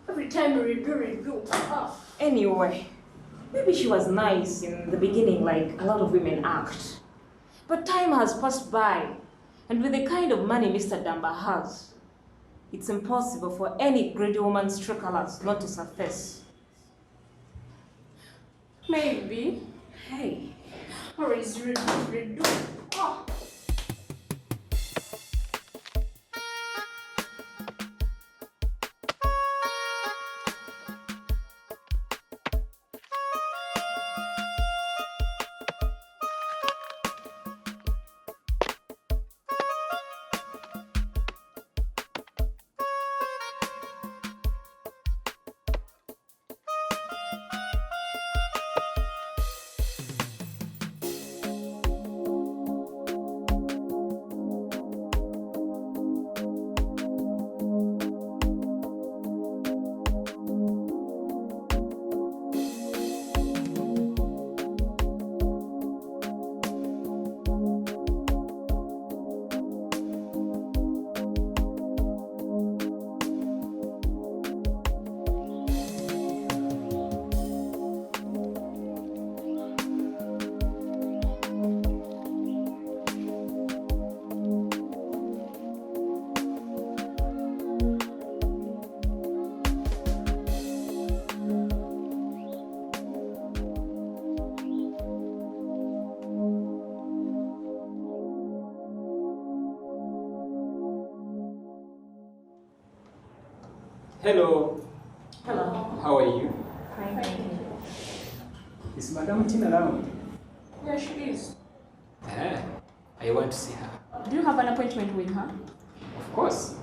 Every time we review. Anyway, maybe she was nice in the beginning like a lot of women act. But time has passed by, and with the kind of money Mr. Damba has, it's impossible for any greedy woman's true colors not to surface. Maybe. Hey. Or is redo. Oh. Hello. Hello. How are you? Fine, thank you. Is Madam Tina around? Yeah, she is. I want to see her. Do you have an appointment with her? Of course.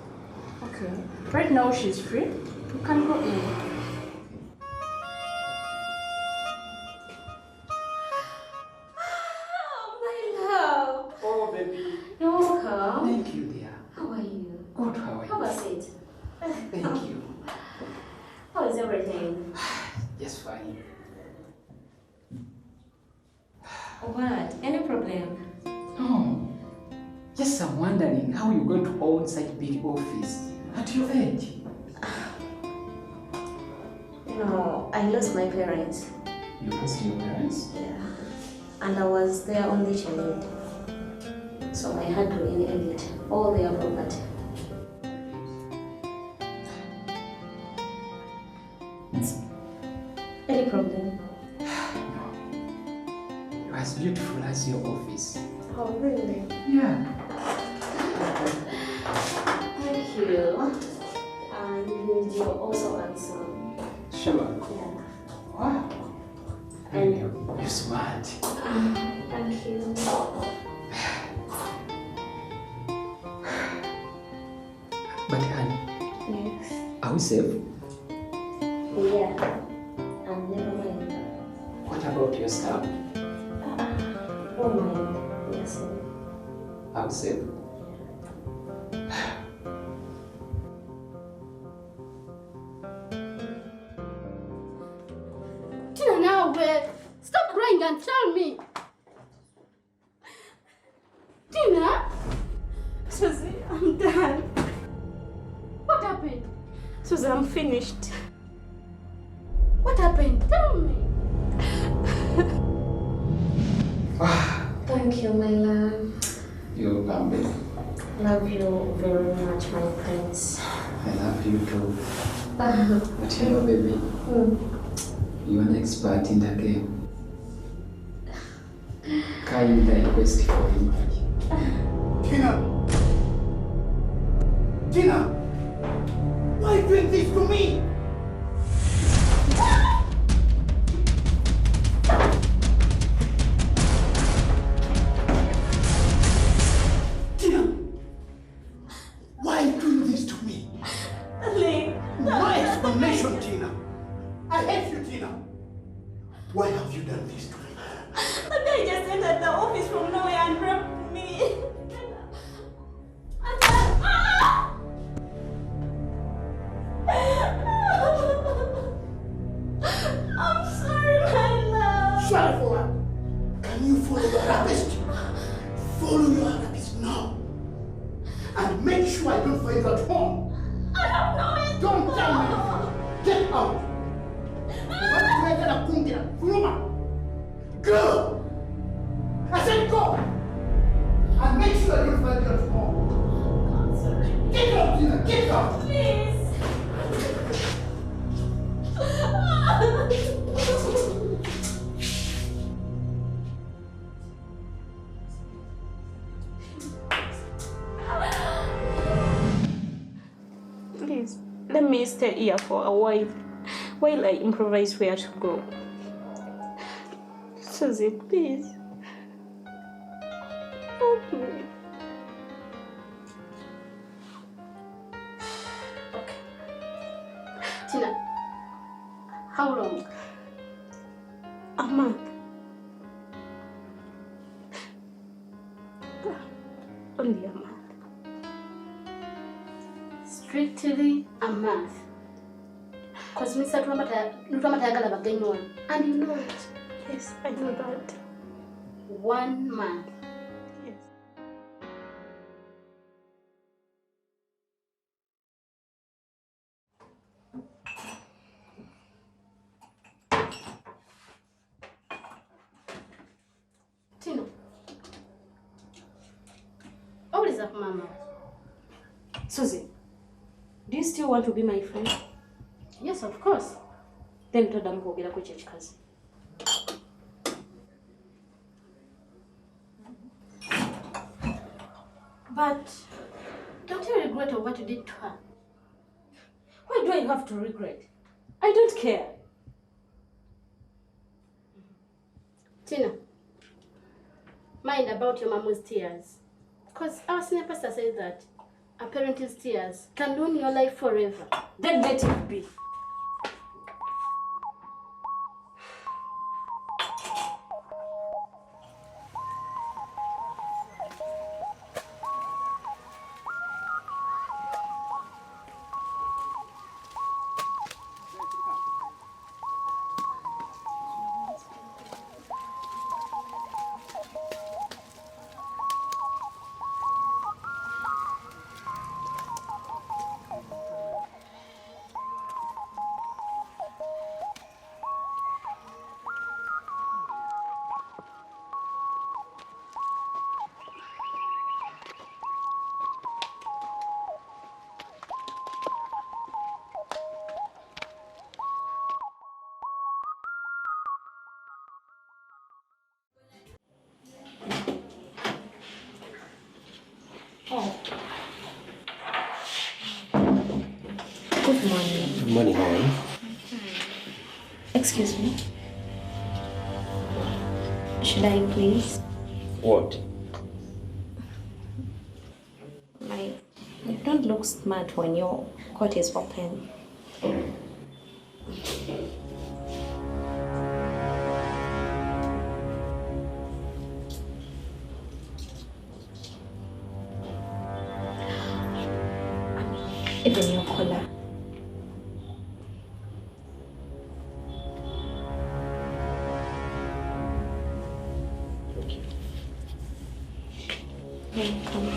Okay. Right now she's free. You can go in. Love. Oh, baby. You're welcome. Thank you, dear. How are you? Good, how are you? Have a seat. Thank you. How is everything? Just fine. What? Any problem? No. Just I'm wondering how you're going to own such a big office at your age. No, I lost my parents. You lost your parents? Yeah. And I was their only child. So I had to inherit all their property. Any problem? You're as beautiful as your office. Oh, really? Yeah. Thank you. And you're also handsome. Sure. Yeah. Wow. And You're smart. thank you. But honey, Yes. are we safe? Yeah. And never mind. What about your staff? Don't mind. Yasin. Are we safe? Tina, now, stop crying and tell me. Tina? Susie, I'm done. What happened? Susie, I'm finished. What happened? Tell me. Thank you, my love. You're welcome, baby. Love you very much, my prince. I love you too. But you know, baby, you're an expert in the game. Kind request for you. Tina! Tina! Why are you doing this to me? Tina! Why are you doing this to me? No explanation, Tina. I hate you, Tina. Why have you done this to me? The guy just entered the office from nowhere and raped me. I'm sorry, my love. Sorry for what? Can you follow your rapist? Follow your rapist now. And make sure I don't find you at home. I don't know it. Don't tell me. Get out. Go. I said go. And make sure I don't find you at home. I'm sorry. Get out, Tina. Get out. Please. Please, let me stay here for a while I improvise where to go. Susie, please. Help me. Tina, how long? A month. Only a month. Strictly a month. Because Mr. Tuamatayagala Baganywa. And you know it. Yes, I know that. 1 month. Yes. Tina. What is up, Mama? Susie, do you still want to be my friend? Yes, of course. Then tell them to go church cousin. But don't you regret what you did to her? Why do I have to regret? I don't care. Tina, mind about your mama's tears. Because our senior pastor says that a parent's tears can ruin your life forever. Then let it be. Oh. Good morning. Good morning, how are you? Excuse me. Should I please? What? You don't look smart when your coat is open. Even your collar. Okay. Welcome.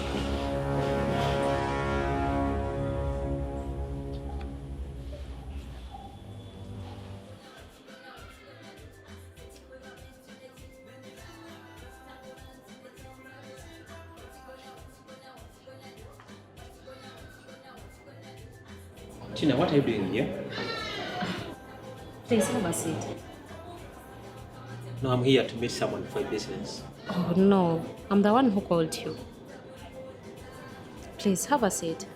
Tina, what are you doing here? Please have a seat. No, I'm here to meet someone for business. Oh no, I'm the one who called you. Please have a seat.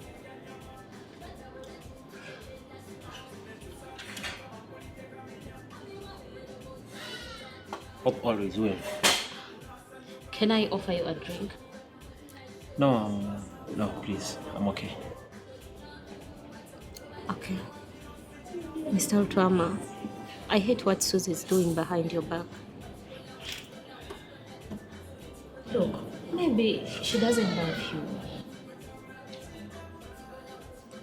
Hope all is well. Can I offer you a drink? No, no, please. I'm okay. Okay. Mr. Utwama, I hate what Susie's doing behind your back. Look, maybe she doesn't love you.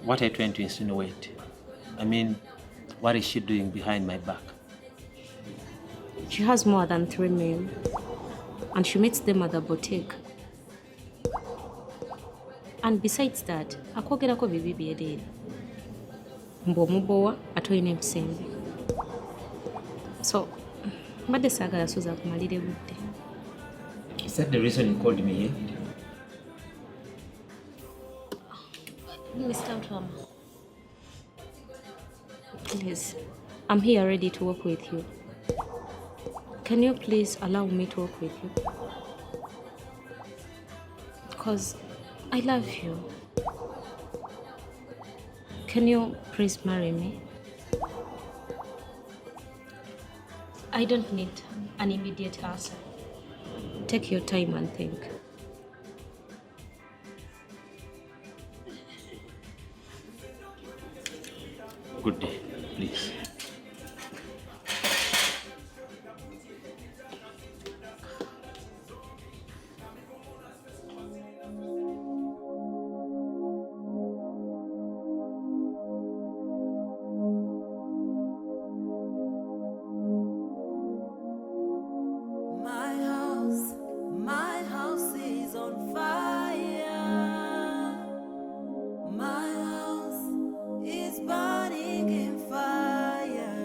What are you trying to insinuate? I mean, what is she doing behind my back? She has more than 3 men, and she meets them at the boutique. And besides that, akwogerako bibi byerere. Mbo mubowa atoyina ebisembe. So, mbadde saagala Suze akumalire budde. Is that the reason you called me here? Mr. Utwama, please, I'm here ready to work with you. Can you please allow me to work with you? Because I love you. Can you please marry me? I don't need an immediate answer. Take your time and think. Good day, please. My house is on fire. My house is burning in fire.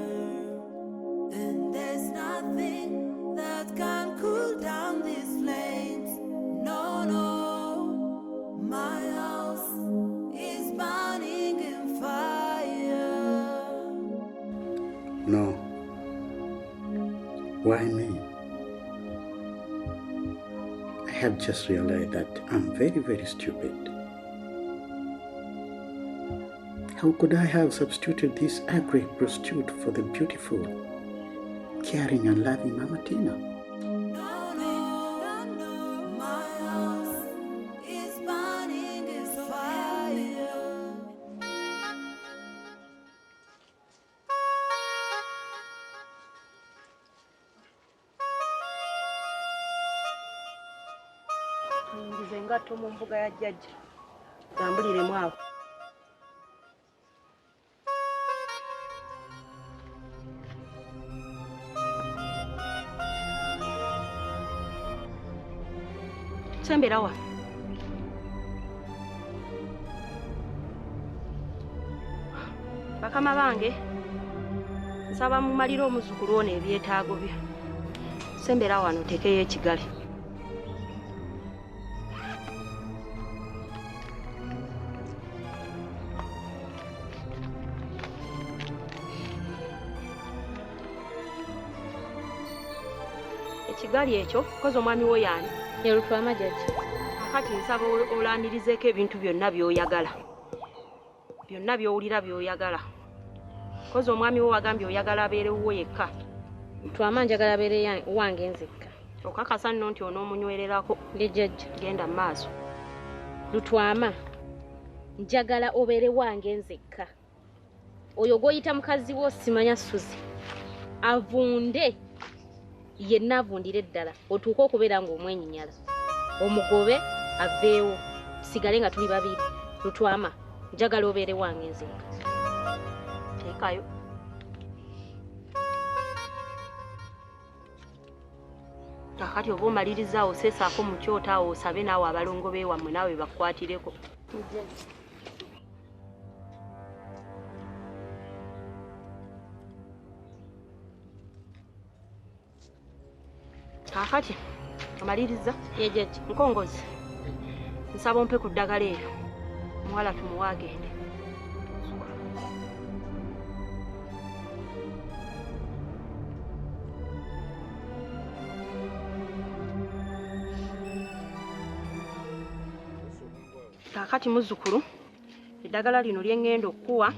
And there's nothing that can cool down these flames. No, no. My house is burning in fire. No. Why me? I have just realized that I'm very, very stupid. I How could I have substituted this ugly prostitute for the beautiful, caring and loving Mama Tina? Engatto mu mbuga ya jjajja tambuliremu awo. Sembera wa bakama bange nsaba mumalire omuzukulu ono ebyetaago bye. Sembera wano tekeyo ekigali. Ekigali ekyo kozi omwami wo yaani yerutwa amajjaji. Kati nsaba olaamirizeeko ebintu byonna by'oyagala, byonna by'owulira by'oyagala. Kozi omwami wo wagambye oyagala abeerewo yekka. Twama njagala abeere wange nzekka. Okakasa nno nti onoomunywererako. Lijjajja genda mu maaso. Lutwama njagala obeere wange nzekka. Oyo gw'oyita mukazi wo simanya Suzi avunde yenna avundire ddala otuuke okubeera ng'omwenyinyala. Omugobe aveewo tusigale nga tuli babiri. Lutwama njagala obeere wange nzekka. Teekayo. Kakati oba omaliriza oseesaako mu kyoto awo osabe naawe abalongo beewammwe naawe bakwatireko. Kakati amaliriza yejeje nkongozi nsaba ompe ku ddagala eryo muwala tumuwa agende. Kakati muzzukulu eddagala lino lyengenda okuwa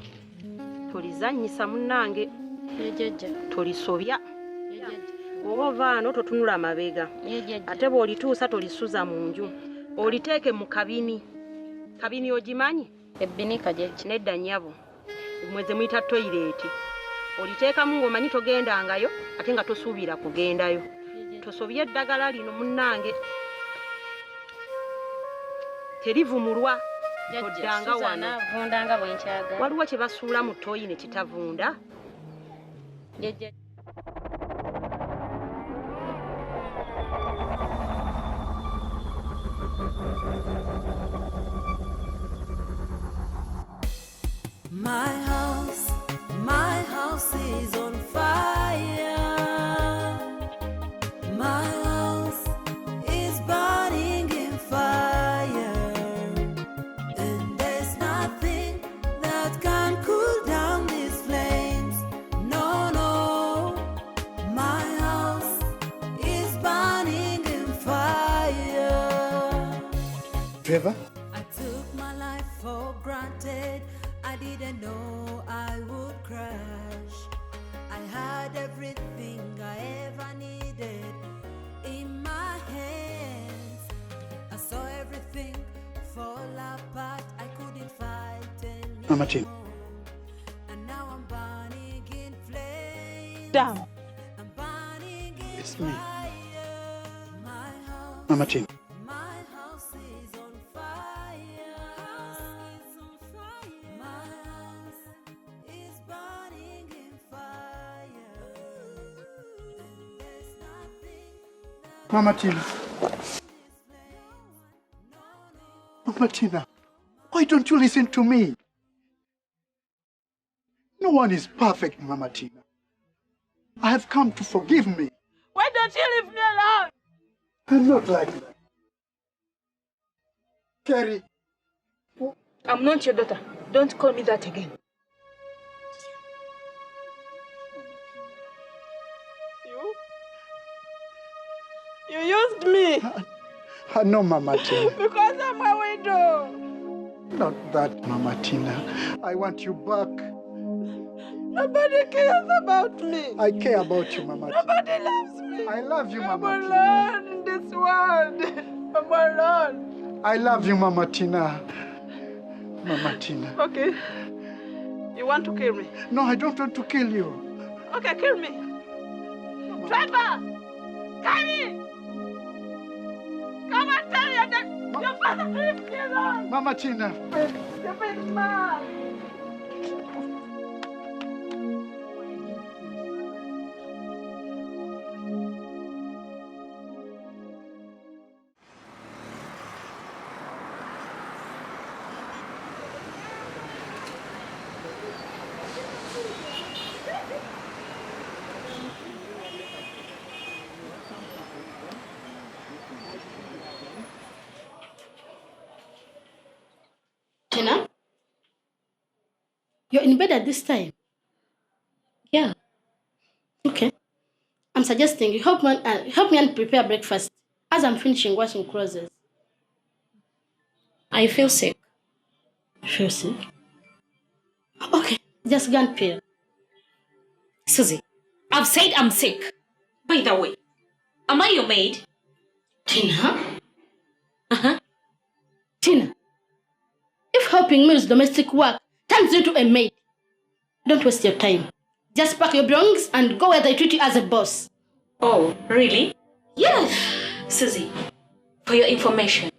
tolizannyisa munnange yejeje tolisobya. Oba ovaano totunula amabega ate bw'olituusa tolisuza mu nju oliteeke mu kabini. Kabini ogimanyi? Ebbinika gyeki nedda nnyabo mweze muyita toyireeti. Oliteekamu ng'omanyi togendangayo ate nga tosuubira kugendayo. Tosobye eddagala lino munnange terivumulwa toddanga wano. Waliwo kye basuula mu ttooyi ne kitavunda. My house is on fire. My house is burning in fire. And there's nothing that can cool down these flames. No, no. My house is burning in fire. Trevor? I took my life for granted. I didn't know I would crash. I had everything I ever needed in my hands. I saw everything fall apart. I couldn't fight anymore. Mama Tina. And now I'm burning in flames. Damn. I'm burning in It's me. fire. My house. Mama Tina. Mama Tina. Mama Tina, why don't you listen to me? No one is perfect, Mama Tina. I have come to forgive me. Why don't you leave me alone? I'm not like that. Carrie. I'm not your daughter. Don't call me that again. You used me. No, Mama Tina. Because I'm a widow. Not that, Mama Tina. I want you back. Nobody cares about me. I care about you, Mama Tina. Nobody loves me. I love you, Mama I'm Tina. alone in this world. I'm alone. I love you, Mama Tina. Mama Tina. Okay. You want to kill me? No, I don't want to kill you. Okay, kill me. Trevor! Carrie! Come and tell your father to leave me alone! Mama Tina. Stupid man! Tina? You're in bed at this time? Yeah. Okay. I'm suggesting you help me and prepare breakfast as I'm finishing washing clothes. I feel sick. Feel sick? Okay, just go and peel. Susie, I've said I'm sick. By the way, am I your maid? Tina? Tina, if helping me with domestic work turns you into a maid, don't waste your time. Just pack your belongings and go where they treat you as a boss. Oh, really? Yes. Susie, for your information,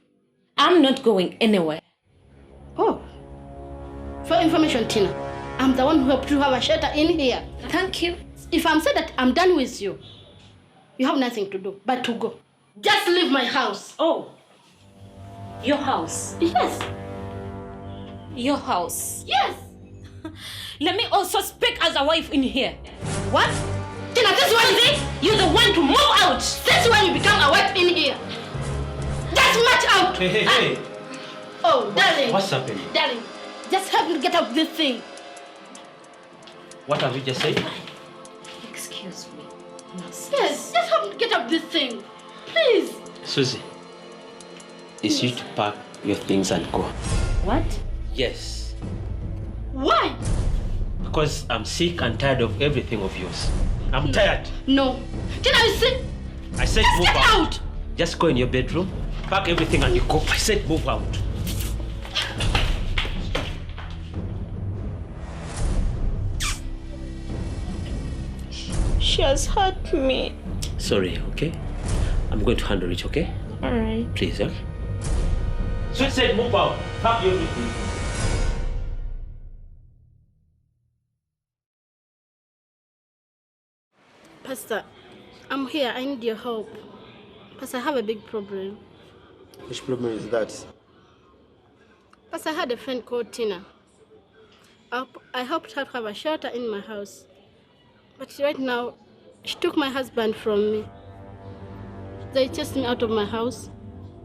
I'm not going anywhere. Oh. For information, Tina, I'm the one who helped you have a shelter in here. Thank you. If I'm said that I'm done with you, you have nothing to do but to go. Just leave my house. Oh. Your house? Yes. Your house? Yes. Let me also speak as a wife in here. What? Tina, this one is it? You're the one to move out. Since when you become a wife in here? Just march out. Hey. Oh, darling. What's happening? Darling, just help me get out of this thing. What have you just said? Excuse me. Yes, just help me get out of this thing. Please. Susie, it's you to pack your things and go. What? Yes. Why? Because I'm sick and tired of everything of yours. I'm tired. No. Tina, you see? I said Just move get out. Just go in your bedroom, pack everything and you go. I said move out. She has hurt me. Sorry, okay? I'm going to handle it, okay? Alright. Please, okay? So I said move out, pack everything. Pastor, I'm here. I need your help. Pastor, I have a big problem. Which problem is that? Pastor, I had a friend called Tina. I helped her have a shelter in my house. But right now, she took my husband from me. They chased me out of my house.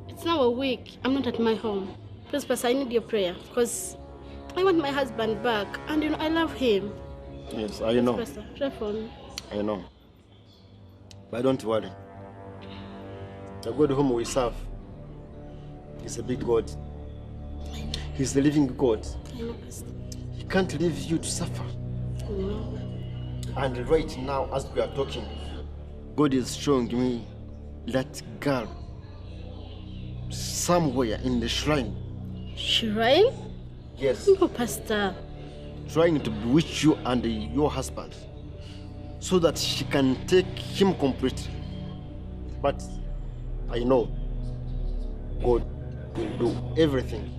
It's now a week. I'm not at my home. Please, Pastor, I need your prayer because I want my husband back. And you know, I love him. Yes, I know. Pastor, pray for me. I know. But don't worry. The God whom we serve is a big God. He's the living God. I know, Pastor. He can't leave you to suffer. No. And right now, as we are talking, God is showing me that girl somewhere in the shrine. Shrine? Yes. No, Pastor. Trying to bewitch you and your husband so that she can take him completely. But I know God will do everything.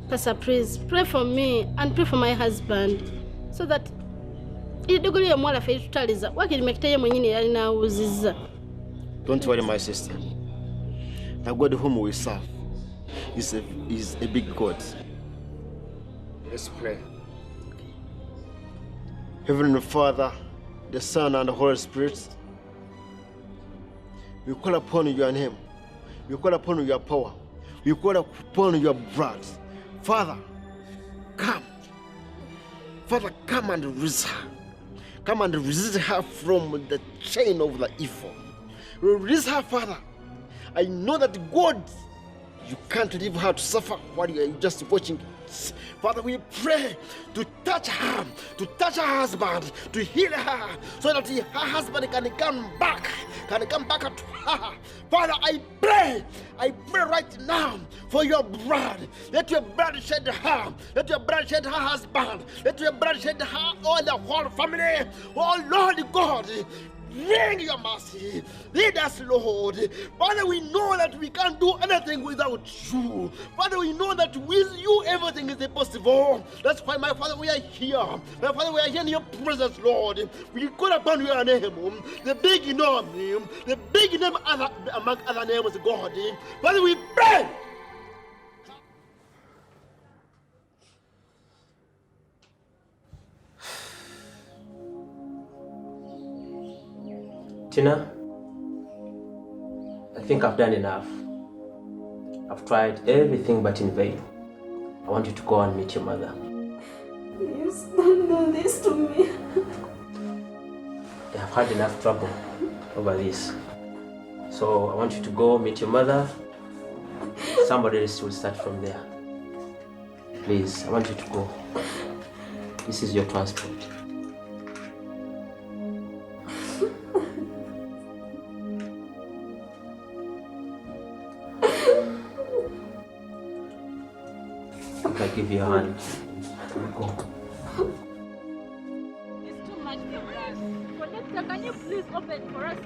Pastor, please pray for me and pray for my husband so that don't worry, my sister. The God whom we serve is a big God. Let's pray. Heavenly Father, the Son and the Holy Spirit, we call upon your name. We call upon your power. We call upon your blood. Father, come. Father, come and release her. Come and release her from the chain of the evil. Release her, Father. I know that God, You can't leave her to suffer while you are just watching. Father, we pray to touch her husband, to heal her, so that her husband can come back to her. Father, I pray right now for your blood. Let your blood shed her. Let your blood shed her husband. Let your blood shed her, all the whole family. Oh Lord God, bring your mercy. Lead us, Lord. Father, we know that we can't do anything without you. Father, we know that with you everything is possible. That's why, my Father, we are here. My Father, we are here in your presence, Lord. We call upon your name, the big name, the big name among other names, God. Father, we pray. Tina, I think I've done enough. I've tried everything but in vain. I want you to go and meet your mother. Please don't do this to me. I have had enough trouble over this. So I want you to go meet your mother. Somebody else will start from there. Please, I want you to go. This is your transport. I give you a hand. Go. It's too much for us. Collector, can you please open for us?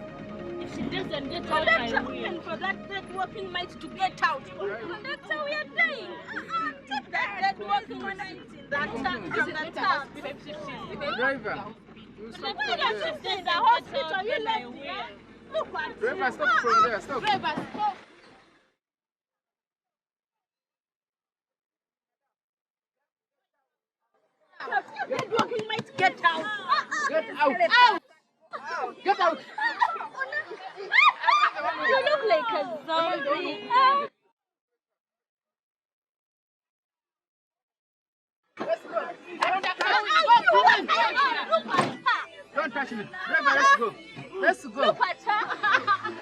If she doesn't get out, I will. Open for that dead walking mite to get out. Collector, we are dying. Take that dead walking mite in that tank from the tap. Driver. Why are you stay in the hospital? You left me. Look at you. Driver, stop from there. Stop. Driver, stop. Dead walking mite, get out. Get out. Get out. You look like a zombie. Don't touch me. Driver, let's go. Let's go. Look at her.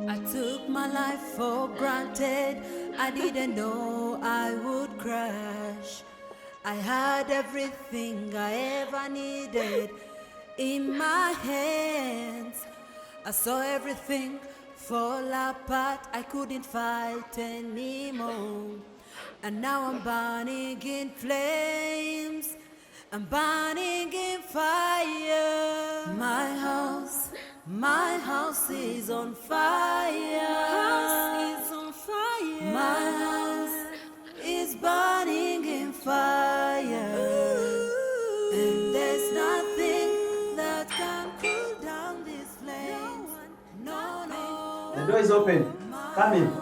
I took my life for granted. I didn't know I would crash. I had everything I ever needed in my hands. I saw everything fall apart. I couldn't fight anymore. And now I'm burning in flames. I'm burning in fire. My house is on fire. My house is burning in fire. And there's nothing that can cool down these flames. No, no. The door is open. Come in.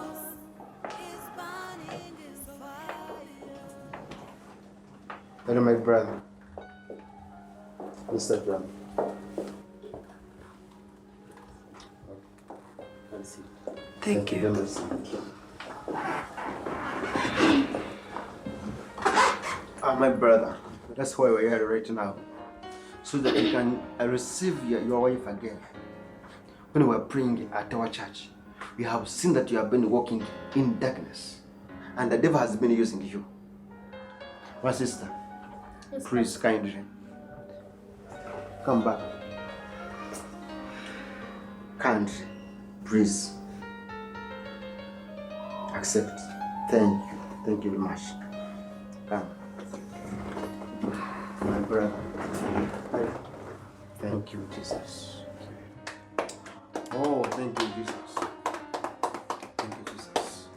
Hello, my brother. Mr. Drum. Thank you. Very much. My brother, that's why we're here right now. So that you can receive your wife again. When we were praying at our church, we have seen that you have been walking in darkness. And the devil has been using you. My sister, please kindly come back. Kindly, please accept. Thank you very much. Come, my brother. Thank you, Jesus. Oh Thank you, Jesus. Thank you, Jesus.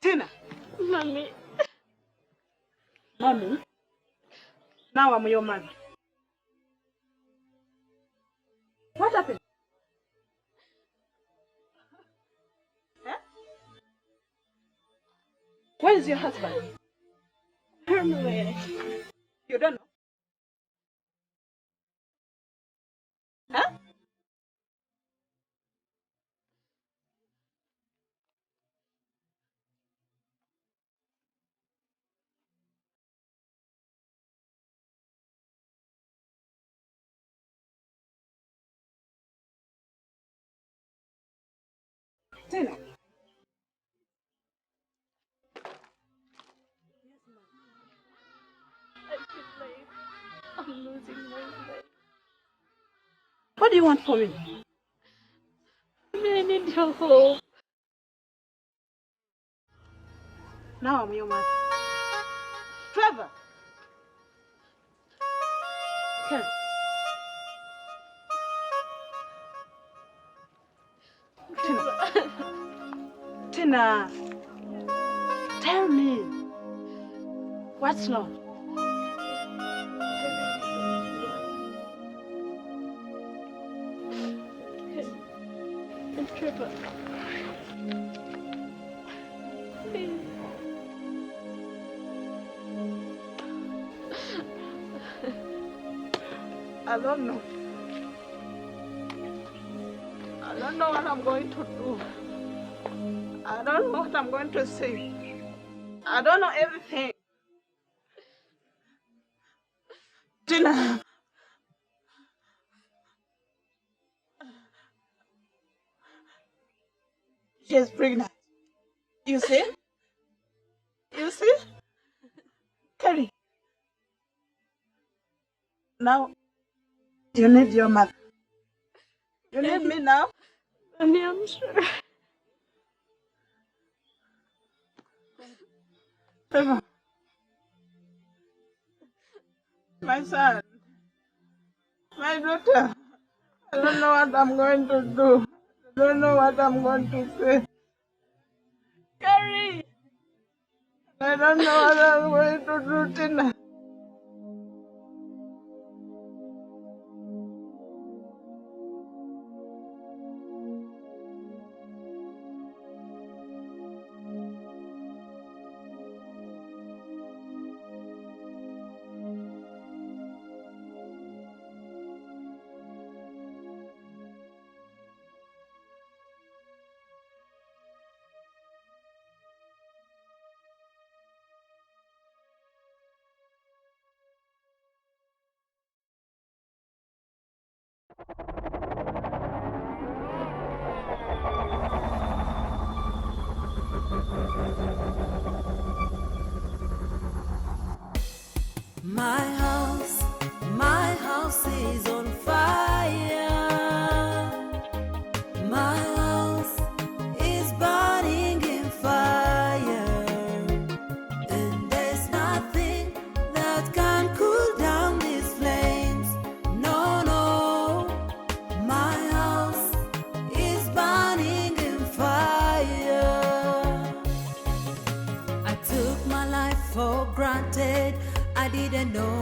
Tina. Mommy. Mommy. Now I'm your mother. What happened? Huh? Where is your husband? Hermit. You don't know? Huh? Tina. I feel like I'm losing my life. What do you want from me? I need your help. Now I'm your mother. Trevor! Come. Tina. Tina. Tell me. What's wrong? Trevor. Please. I don't know. I don't know what I'm going to do. I don't know what I'm going to say. I don't know everything. Tina. She's pregnant. You see? You see? Carrie. Now, you need your mother. You need me now? Mommy, I'm sure. Trevor. My son. My daughter. I don't know what I'm going to do. I don't know what I'm going to say. Carrie! I don't know what I'm going to do, Tina. My house is on fire. My house is burning in fire. And there's nothing that can cool down these flames. No, no. My house is burning in fire. I took my life for granted. I didn't know